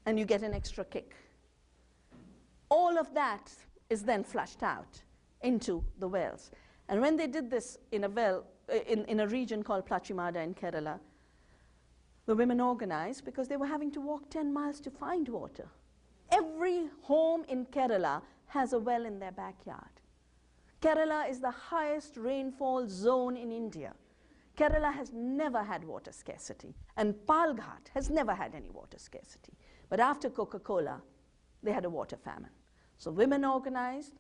and you get an extra kick. All of that is then flushed out into the wells. And when they did this in a well, in a region called Plachimada in Kerala, the women organized because they were having to walk 10 miles to find water. Every home in Kerala has a well in their backyard. Kerala is the highest rainfall zone in India. Kerala has never had water scarcity, and Palghat has never had any water scarcity. But after Coca-Cola, they had a water famine. So women organized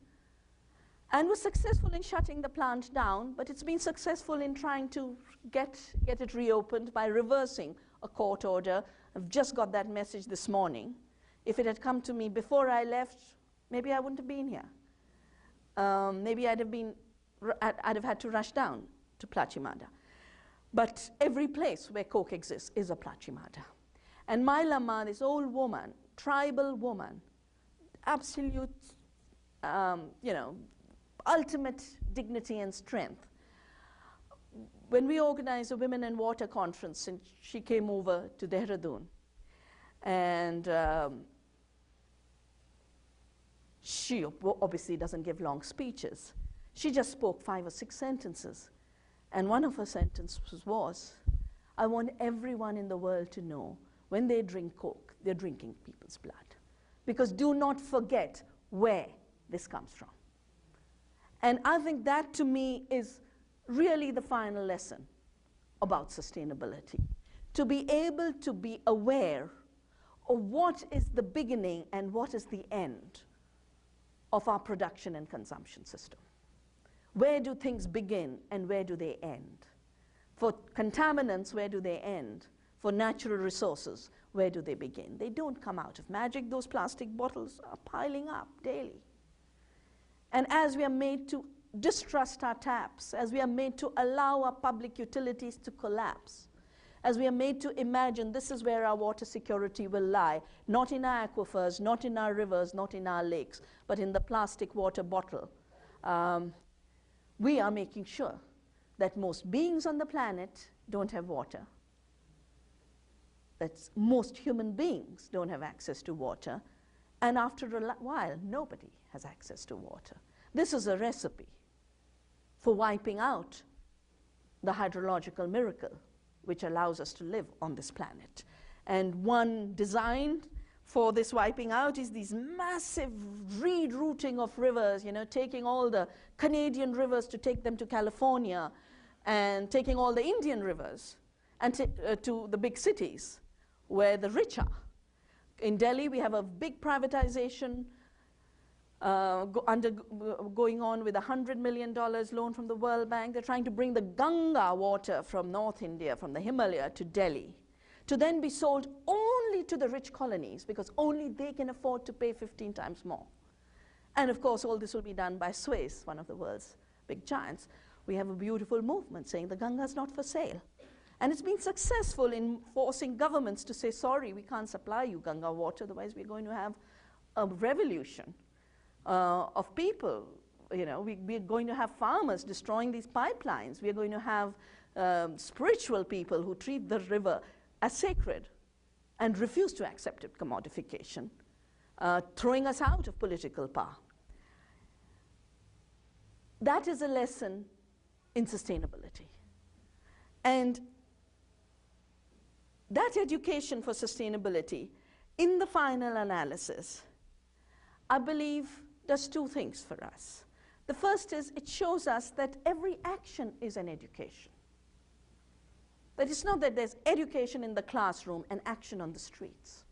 and was successful in shutting the plant down, but it's been successful in trying to get it reopened by reversing a court order. I've just got that message this morning. If it had come to me before I left, maybe I wouldn't have been here. Maybe I'd have had to rush down to Plachimada. But every place where Coke exists is a Plachimada. And my Lama, this old woman, tribal woman, absolute, ultimate dignity and strength. When we organized a Women in Water conference, and she came over to Dehradun, and she obviously doesn't give long speeches. She just spoke 5 or 6 sentences. And one of her sentences was, I want everyone in the world to know when they drink Coke, they're drinking people's blood. Because do not forget where this comes from. And I think that to me is really the final lesson about sustainability. To be able to be aware of what is the beginning and what is the end of our production and consumption system. Where do things begin and where do they end? For contaminants, where do they end? For natural resources, where do they begin? They don't come out of magic. Those plastic bottles are piling up daily. And as we are made to distrust our taps, as we are made to allow our public utilities to collapse, as we are made to imagine this is where our water security will lie, not in our aquifers, not in our rivers, not in our lakes, but in the plastic water bottle, we are making sure that most beings on the planet don't have water, that most human beings don't have access to water, and after a while, nobody has access to water. This is a recipe for wiping out the hydrological miracle which allows us to live on this planet. And one designed for this wiping out is these massive rerouting of rivers, taking all the Canadian rivers to take them to California, and taking all the Indian rivers and to the big cities where the rich are. In Delhi, we have a big privatization going on with $100 million loan from the World Bank. They're trying to bring the Ganga water from North India, from the Himalaya, to Delhi, to then be sold only to the rich colonies because only they can afford to pay 15 times more. And of course, all this will be done by Suez, one of the world's big giants. We have a beautiful movement saying the Ganga is not for sale. And it's been successful in forcing governments to say, sorry, we can't supply you Ganga water, otherwise we're going to have a revolution of people. You know, we're going to have farmers destroying these pipelines. We're going to have spiritual people who treat the river as sacred and refuse to accept it commodification, throwing us out of political power. That is a lesson in sustainability. And that education for sustainability, in the final analysis, I believe does two things for us. The first is it shows us that every action is an education. That it's not that there's education in the classroom and action on the streets.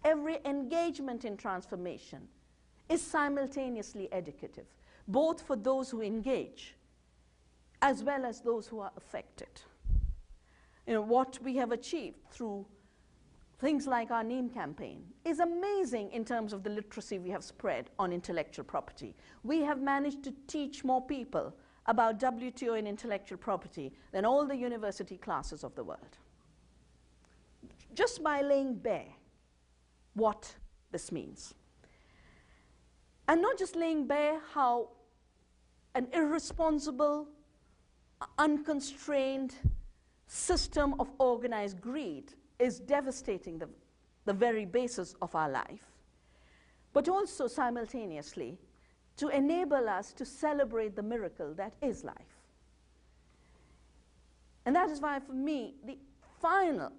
Every engagement in transformation is simultaneously educative, both for those who engage as well as those who are affected. You know, what we have achieved through things like our NEEM campaign is amazing in terms of the literacy we have spread on intellectual property. We have managed to teach more people about WTO and intellectual property than all the university classes of the world, just by laying bare what this means. And not just laying bare how an irresponsible, unconstrained system of organized greed is devastating the very basis of our life, but also simultaneously to enable us to celebrate the miracle that is life. And that is why, for me, the final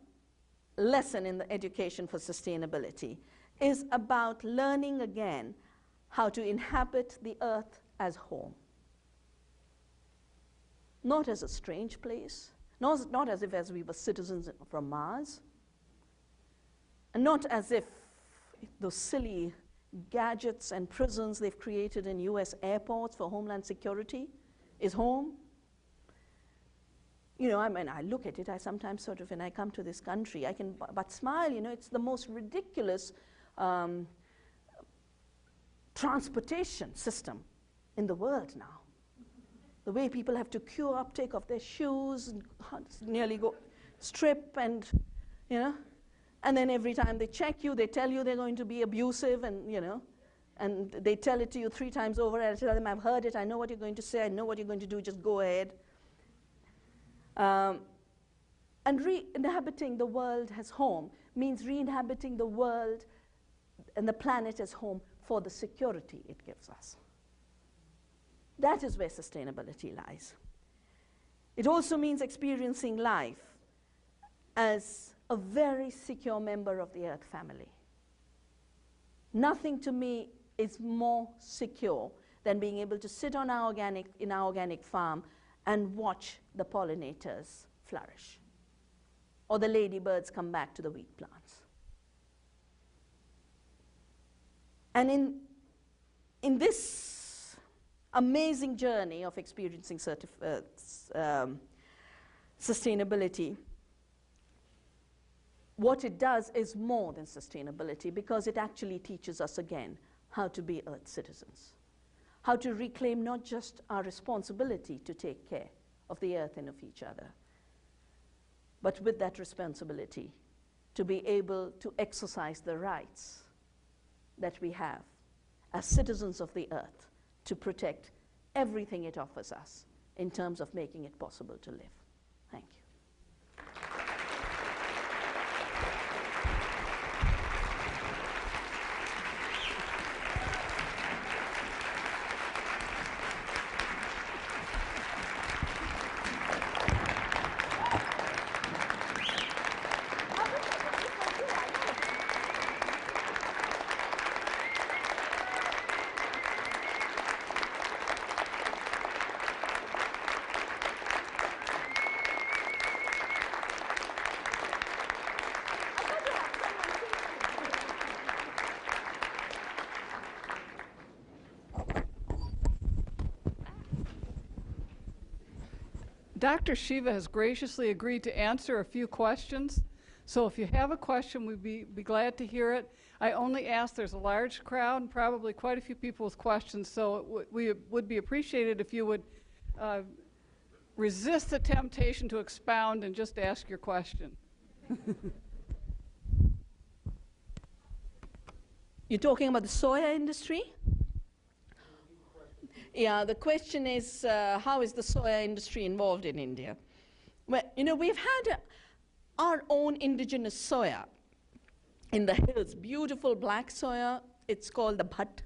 lesson in the education for sustainability is about learning again how to inhabit the earth as home. Not as a strange place, not as if as we were citizens from Mars, and not as if those silly gadgets and prisons they've created in US airports for homeland security is home. You know, I mean, I look at it, I sometimes sort of, when I come to this country, I can but smile, you know, it's the most ridiculous transportation system in the world now. The way people have to queue up, take off their shoes, and nearly go strip, and, you know, and then every time they check you, they tell you they're going to be abusive, and, you know, and they tell it to you 3 times over, and I tell them, I've heard it, I know what you're going to say, I know what you're going to do, just go ahead. And re-inhabiting the world as home means re-inhabiting the world and the planet as home for the security it gives us. That is where sustainability lies. It also means experiencing life as a very secure member of the Earth family. Nothing to me is more secure than being able to sit on in our organic farm and watch the pollinators flourish, or the ladybirds come back to the wheat plants. And in this amazing journey of experiencing sustainability, what it does is more than sustainability, because it actually teaches us again how to be Earth citizens, how to reclaim not just our responsibility to take care of the Earth and of each other, but with that responsibility to be able to exercise the rights that we have as citizens of the Earth to protect everything it offers us in terms of making it possible to live. Thank you. Dr. Shiva has graciously agreed to answer a few questions. So if you have a question, we'd be glad to hear it. I only ask, there's a large crowd and probably quite a few people with questions, so we would be appreciated if you would resist the temptation to expound and just ask your question. You're talking about the soya industry? Yeah, the question is, how is the soya industry involved in India? Well, you know, we've had our own indigenous soya in the hills, beautiful black soya. It's called the bhat.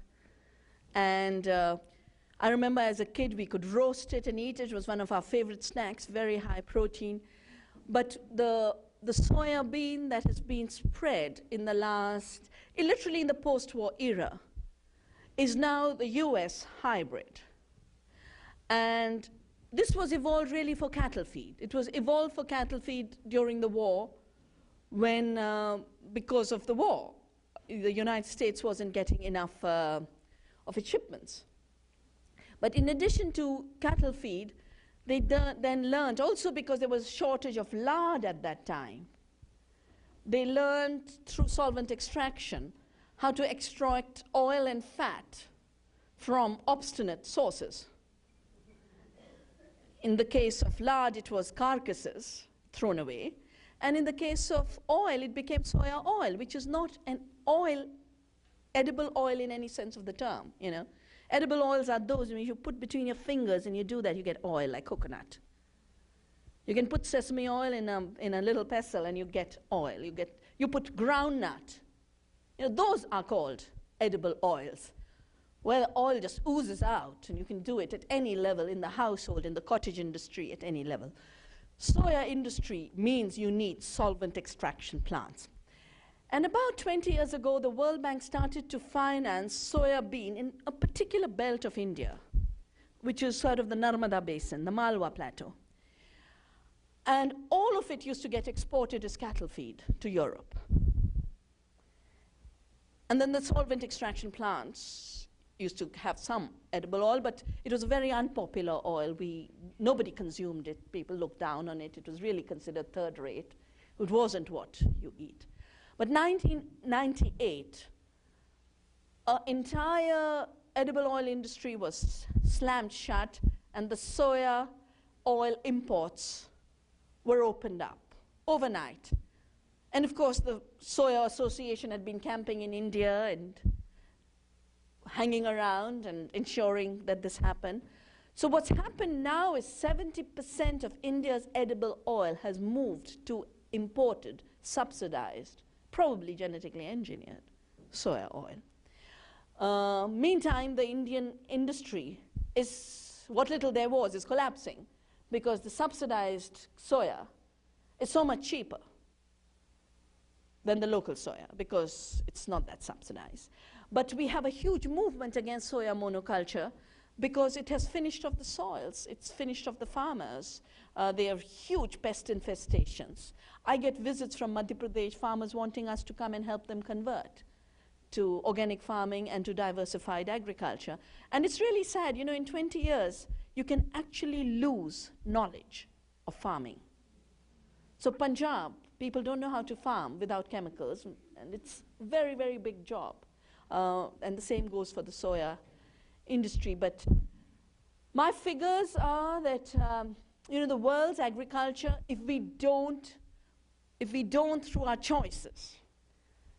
And I remember as a kid, we could roast it and eat it. It was one of our favorite snacks, very high protein. But the soya bean that has been spread in the last, literally in the post-war era, is now the US hybrid. And this was evolved really for cattle feed. It was evolved for cattle feed during the war when, because of the war, the United States wasn't getting enough of its shipments. But in addition to cattle feed, they then learned, also because there was a shortage of lard at that time, they learned through solvent extraction how to extract oil and fat from obstinate sources. In the case of lard, it was carcasses thrown away. And in the case of oil, it became soya oil, which is not an oil, edible oil in any sense of the term, you know. Edible oils are those when you put between your fingers and you do that, you get oil like coconut. You can put sesame oil in a little pestle and you get oil. You put groundnut. You know, those are called edible oils, where the oil just oozes out, and you can do it at any level in the household, in the cottage industry, at any level. Soya industry means you need solvent extraction plants. And about 20 years ago, the World Bank started to finance soya bean in a particular belt of India, which is sort of the Narmada Basin, the Malwa Plateau. And all of it used to get exported as cattle feed to Europe. And then the solvent extraction plants used to have some edible oil, but it was a very unpopular oil. Nobody consumed it. People looked down on it. It was really considered third rate. It wasn't what you eat. But 1998, an entire edible oil industry was slammed shut, and the soya oil imports were opened up overnight. And of course, the Soya Association had been camping in India and hanging around and ensuring that this happened. So what's happened now is 70% of India's edible oil has moved to imported, subsidized, probably genetically engineered soya oil. Meantime, the Indian industry is, what little there was, is collapsing because the subsidized soya is so much cheaper than the local soya because it's not that subsidized. But we have a huge movement against soya monoculture because it has finished off the soils, it's finished off the farmers. They have huge pest infestations. I get visits from Madhya Pradesh, farmers wanting us to come and help them convert to organic farming and to diversified agriculture. And it's really sad, you know, in 20 years, you can actually lose knowledge of farming. So Punjab, people don't know how to farm without chemicals, and it's a very, very big job. And the same goes for the soya industry. But my figures are that, you know, the world's agriculture, if we don't through our choices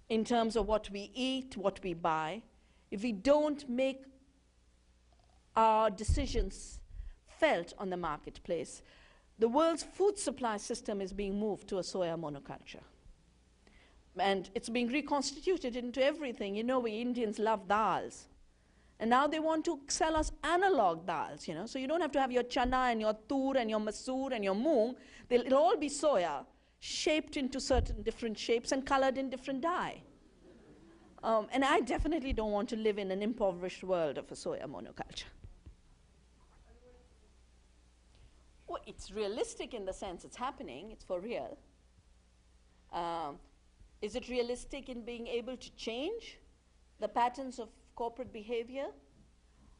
in terms of what we eat, what we buy, if we don't make our decisions felt on the marketplace, the world's food supply system is being moved to a soya monoculture. And it's being reconstituted into everything. You know, we Indians love dals. And now they want to sell us analog dals, you know. So you don't have to have your chana and your tur and your masoor and your moong. It'll all be soya, shaped into certain different shapes and colored in different dye. And I definitely don't want to live in an impoverished world of a soya monoculture. Well, it's realistic in the sense it's happening, it's for real. Is it realistic in being able to change the patterns of corporate behavior?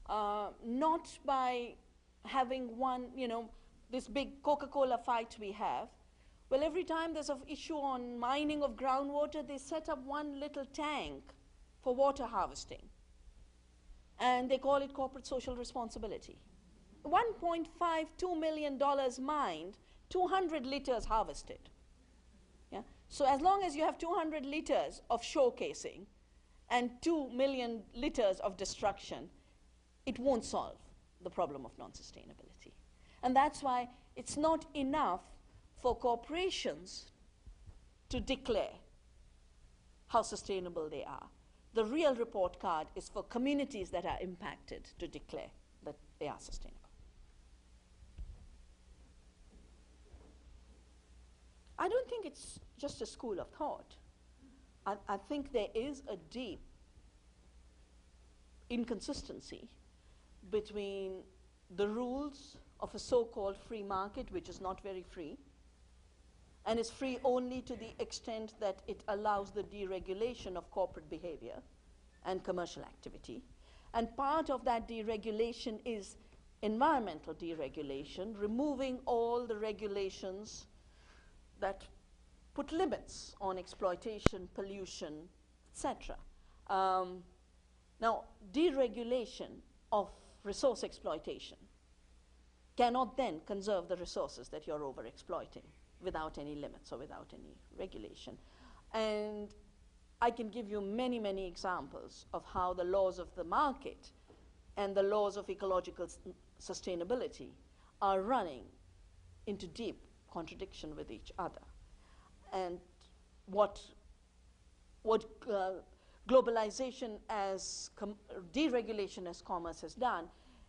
Not by having one, you know, this big Coca-Cola fight we have, well, every time there's an issue on mining of groundwater, they set up one little tank for water harvesting. And they call it corporate social responsibility. $1.52 million mined, 200 liters harvested. Yeah? So as long as you have 200 liters of showcasing and 2 million liters of destruction, it won't solve the problem of non-sustainability. And that's why it's not enough for corporations to declare how sustainable they are. The real report card is for communities that are impacted to declare that they are sustainable. I don't think it's just a school of thought. I think there is a deep inconsistency between the rules of a so-called free market, which is not very free, and is free only to the extent that it allows the deregulation of corporate behavior and commercial activity. And part of that deregulation is environmental deregulation, removing all the regulations that put limits on exploitation, pollution, etc. Now, deregulation of resource exploitation cannot then conserve the resources that you're overexploiting without any limits or without any regulation. And I can give you many, many examples of how the laws of the market and the laws of ecological sustainability are running into deep contradiction with each other. And what globalization as deregulation as commerce has done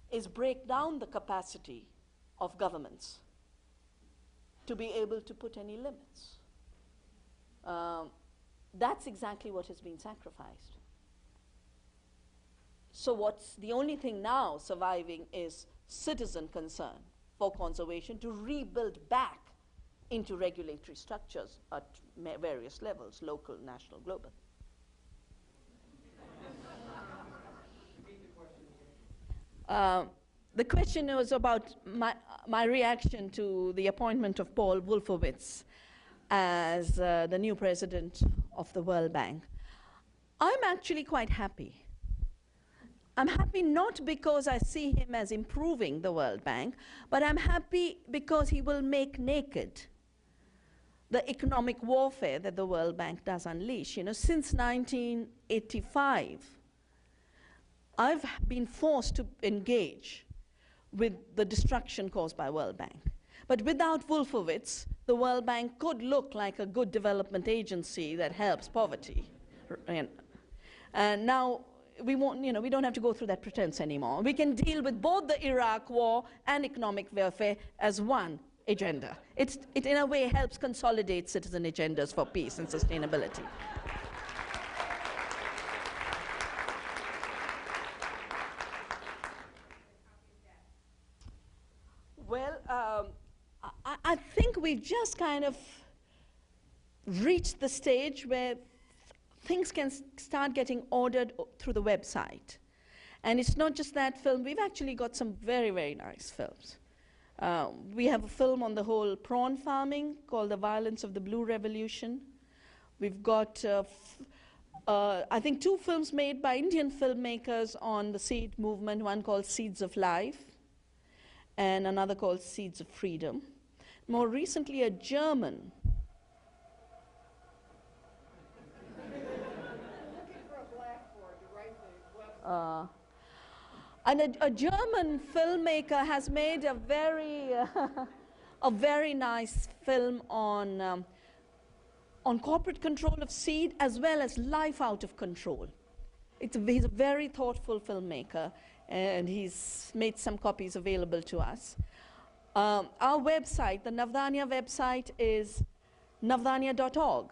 is break down the capacity of governments to be able to put any limits. That's exactly what has been sacrificed. So what's the only thing now surviving is citizen concern for conservation to rebuild back into regulatory structures at various levels, local, national, global. The question was about my reaction to the appointment of Paul Wolfowitz as the new president of the World Bank. I'm actually quite happy. I'm happy not because I see him as improving the World Bank, but I'm happy because he will make naked the economic warfare that the World Bank does unleash. You know, since 1985, I've been forced to engage with the destruction caused by World Bank. But without Wolfowitz, the World Bank could look like a good development agency that helps poverty. And now we don't have to go through that pretense anymore. We can deal with both the Iraq war and economic warfare as one agenda. It in a way helps consolidate citizen agendas for peace and sustainability. Well, I think we've just kind of reached the stage where things can start getting ordered through the website. And it's not just that film. We've actually got some very, very nice films. We have a film on the whole prawn farming called The Violence of the Blue Revolution. We've got, I think, 2 films made by Indian filmmakers on the seed movement, one called Seeds of Life and another called Seeds of Freedom. More recently, a German and a German filmmaker has made a very, a very nice film on corporate control of seed as well as life out of control. He's a very thoughtful filmmaker, and he's made some copies available to us. Our website, the Navdanya website, is navdanya.org,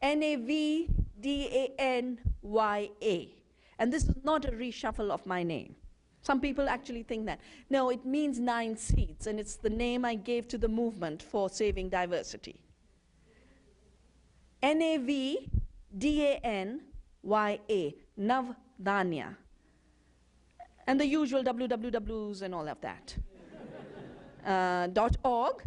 Navdanya. And this is not a reshuffle of my name. Some people actually think that. No, it means 9 seeds, and it's the name I gave to the movement for saving diversity. Navdanya, Navdanya. And the usual wwws and all of that. .org.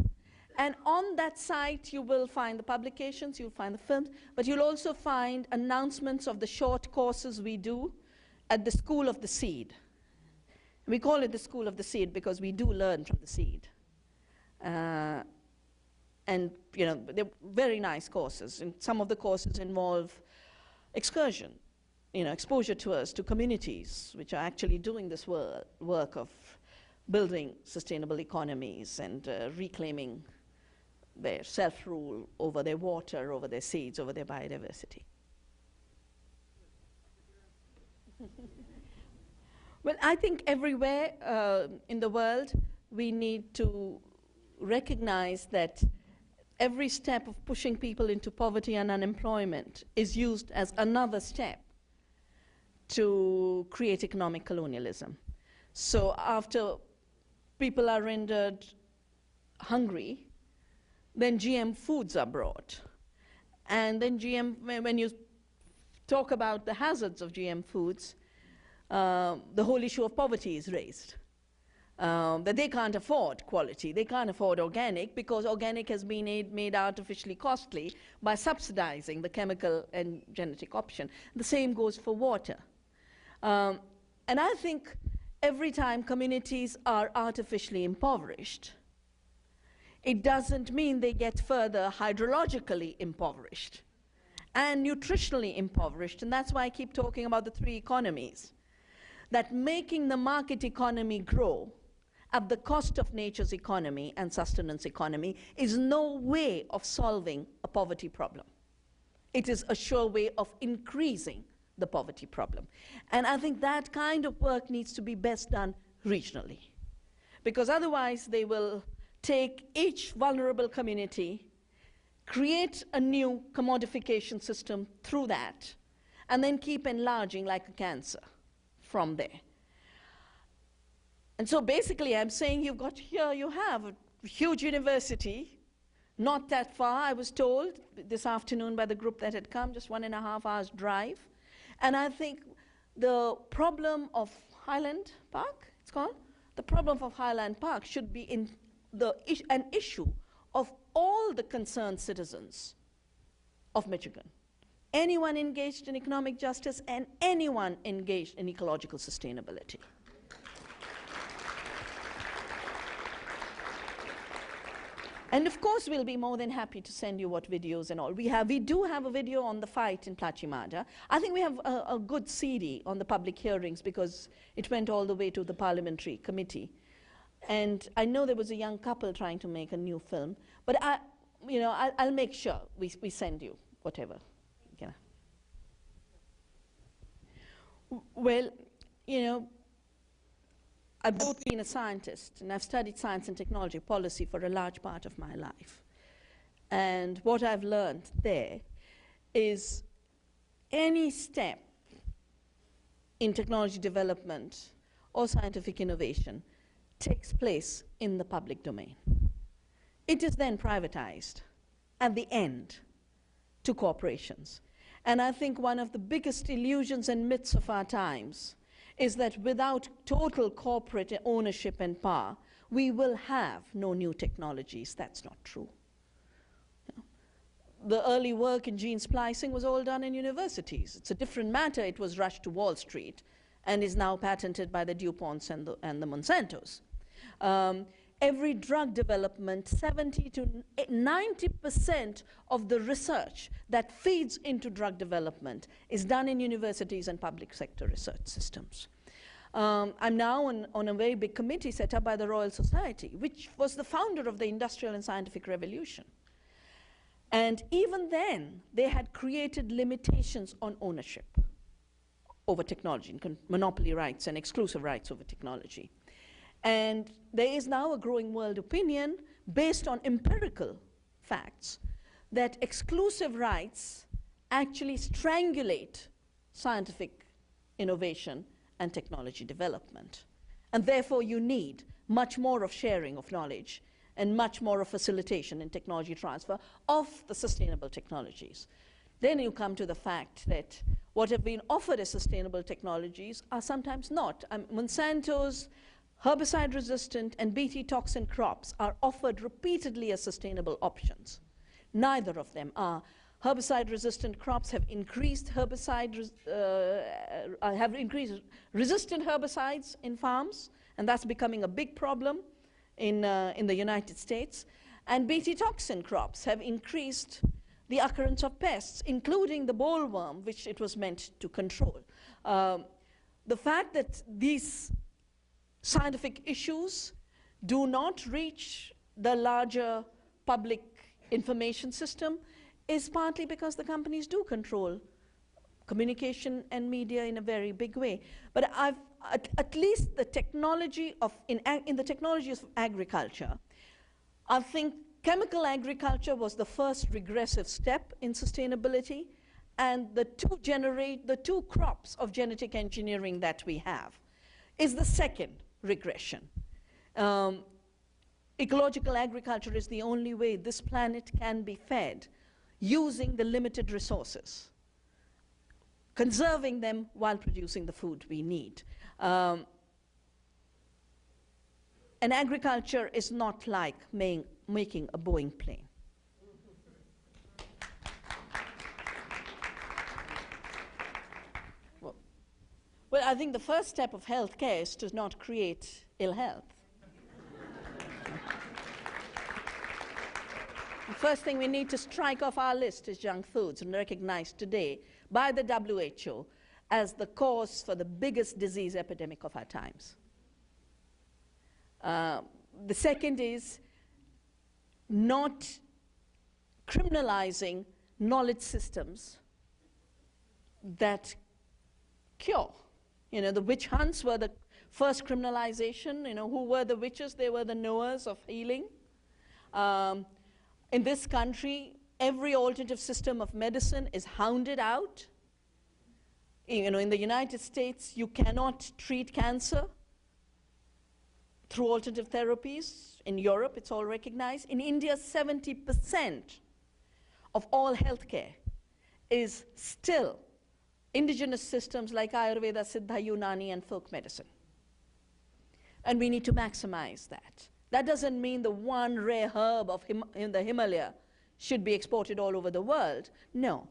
And on that site, you will find the publications, you'll find the films, but you'll also find announcements of the short courses we do at the School of the Seed. We call it the School of the Seed because we do learn from the seed. And you know, they're very nice courses. And some of the courses involve excursion, you know, exposure tours to communities which are actually doing this work of building sustainable economies and reclaiming their self-rule over their water, over their seeds, over their biodiversity. Well, I think everywhere in the world we need to recognize that every step of pushing people into poverty and unemployment is used as another step to create economic colonialism. So after people are rendered hungry, then GM foods are brought. And then when you talk about the hazards of GM foods, the whole issue of poverty is raised. That they can't afford quality, they can't afford organic because organic has been made artificially costly by subsidizing the chemical and genetic option. The same goes for water. And I think every time communities are artificially impoverished, it doesn't mean they get further hydrologically impoverished and nutritionally impoverished. And that's why I keep talking about the three economies. That making the market economy grow at the cost of nature's economy and sustenance economy is no way of solving a poverty problem. It is a sure way of increasing the poverty problem. And I think that kind of work needs to be best done regionally. Because otherwise they will take each vulnerable community, create a new commodification system through that, and then keep enlarging like a cancer from there. And so basically I'm saying you've got here, you have a huge university, not that far, I was told this afternoon by the group that had come, just 1.5 hours drive. And I think the problem of Highland Park, it's called, the problem of Highland Park should be an issue of all the concerned citizens of Michigan. Anyone engaged in economic justice and anyone engaged in ecological sustainability. And of course, we'll be more than happy to send you what videos and all. We do have a video on the fight in Plachimada. I think we have a good CD on the public hearings because it went all the way to the parliamentary committee. And I know there was a young couple trying to make a new film, but I'll make sure we send you whatever. You know. Well, you know, I've both been a scientist, and I've studied science and technology policy for a large part of my life. And what I've learned there is any step in technology development or scientific innovation takes place in the public domain. It is then privatized at the end to corporations. And I think one of the biggest illusions and myths of our times is that without total corporate ownership and power, we will have no new technologies. That's not true. You know, the early work in gene splicing was all done in universities. It's a different matter. It was rushed to Wall Street and is now patented by the DuPonts and the Monsantos. Every drug development, 70 to 90% of the research that feeds into drug development is done in universities and public sector research systems. I'm now on a very big committee set up by the Royal Society, which was the founder of the Industrial and Scientific Revolution. And even then, they had created limitations on ownership over technology, monopoly rights and exclusive rights over technology. And there is now a growing world opinion based on empirical facts that exclusive rights actually strangulate scientific innovation and technology development. And therefore you need much more of sharing of knowledge and much more of facilitation in technology transfer of the sustainable technologies. Then you come to the fact that what have been offered as sustainable technologies are sometimes not. Monsanto's herbicide-resistant and Bt toxin crops are offered repeatedly as sustainable options. Neither of them are. Herbicide-resistant crops have increased resistant herbicides in farms, and that's becoming a big problem in the United States. And Bt toxin crops have increased the occurrence of pests, including the bollworm, which it was meant to control. The fact that these scientific issues do not reach the larger public information system is partly because the companies do control communication and media in a very big way. But at least the technology in the technologies of agriculture, I think chemical agriculture was the first regressive step in sustainability, and the two crops of genetic engineering that we have is the second regression. Ecological agriculture is the only way this planet can be fed using the limited resources, conserving them while producing the food we need. And agriculture is not like making a Boeing plane. Well, I think the first step of healthcare is to not create ill health. The first thing we need to strike off our list is junk foods, and recognized today by the WHO as the cause for the biggest disease epidemic of our times. The second is not criminalizing knowledge systems that cure. You know, the witch hunts were the first criminalization. You know, who were the witches? They were the knowers of healing. In this country, every alternative system of medicine is hounded out. You know, in the United States, you cannot treat cancer through alternative therapies. In Europe, it's all recognized. In India, 70% of all healthcare is still indigenous systems like Ayurveda, Siddha, Unani, and folk medicine. And we need to maximize that. That doesn't mean the one rare herb in the Himalaya should be exported all over the world. No.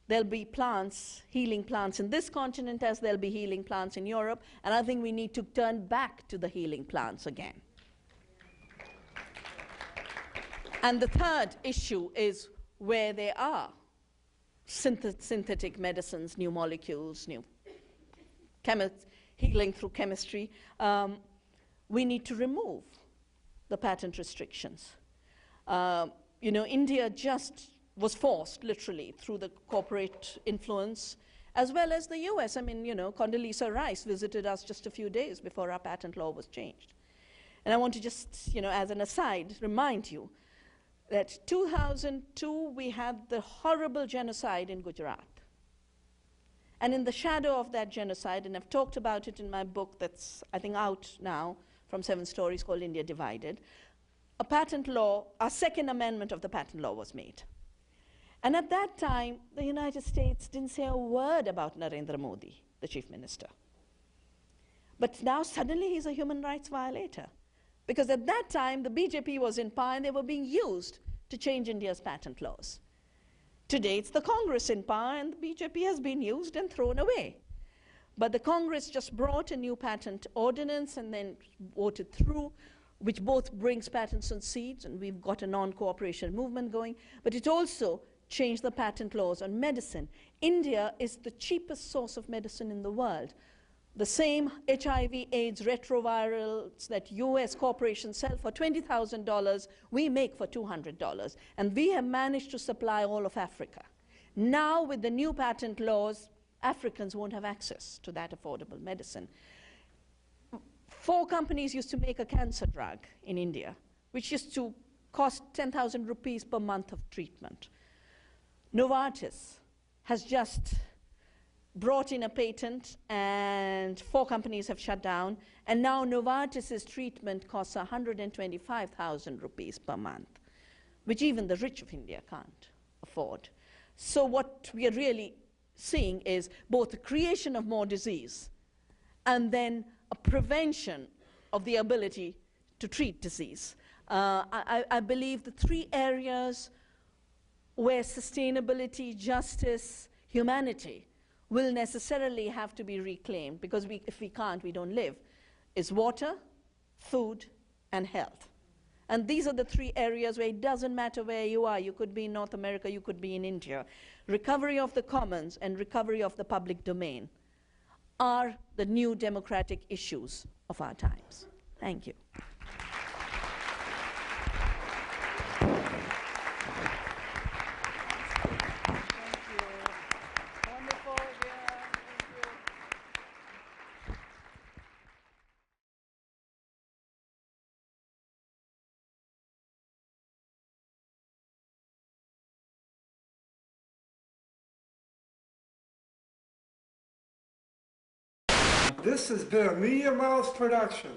There'll be plants, healing plants in this continent as there'll be healing plants in Europe, and I think we need to turn back to the healing plants again. And the third issue is where there are synthetic medicines, new molecules, new healing through chemistry, we need to remove the patent restrictions. You know, India just was forced, literally, through the corporate influence, as well as the US. I mean, you know, Condoleezza Rice visited us just a few days before our patent law was changed. And I want to just, you know, as an aside, remind you that 2002, we had the horrible genocide in Gujarat. And in the shadow of that genocide, and I've talked about it in my book that's, I think, out now from 7 Stories called India Divided, a patent law, our second amendment of the patent law was made. And at that time, the United States didn't say a word about Narendra Modi, the chief minister. But now suddenly he's a human rights violator. Because at that time, the BJP was in power and they were being used to change India's patent laws. Today, it's the Congress in power and the BJP has been used and thrown away. But the Congress just brought a new patent ordinance and then voted through, which both brings patents on seeds, and we've got a non-cooperation movement going, but it also changed the patent laws on medicine. India is the cheapest source of medicine in the world. The same HIV/AIDS retrovirals that US corporations sell for $20,000, we make for $200. And we have managed to supply all of Africa. Now, with the new patent laws, Africans won't have access to that affordable medicine. 4 companies used to make a cancer drug in India, which used to cost 10,000 rupees per month of treatment. Novartis has just brought in a patent, and 4 companies have shut down, and now Novartis's treatment costs 125,000 rupees per month, which even the rich of India can't afford. So what we are really seeing is both the creation of more disease and then a prevention of the ability to treat disease. I believe the three areas where sustainability, justice, humanity will necessarily have to be reclaimed, because if we can't, we don't live, is water, food, and health. And these are the three areas where it doesn't matter where you are. You could be in North America, you could be in India. Recovery of the commons and recovery of the public domain are the new democratic issues of our times. Thank you. This has been a Media Mouse production.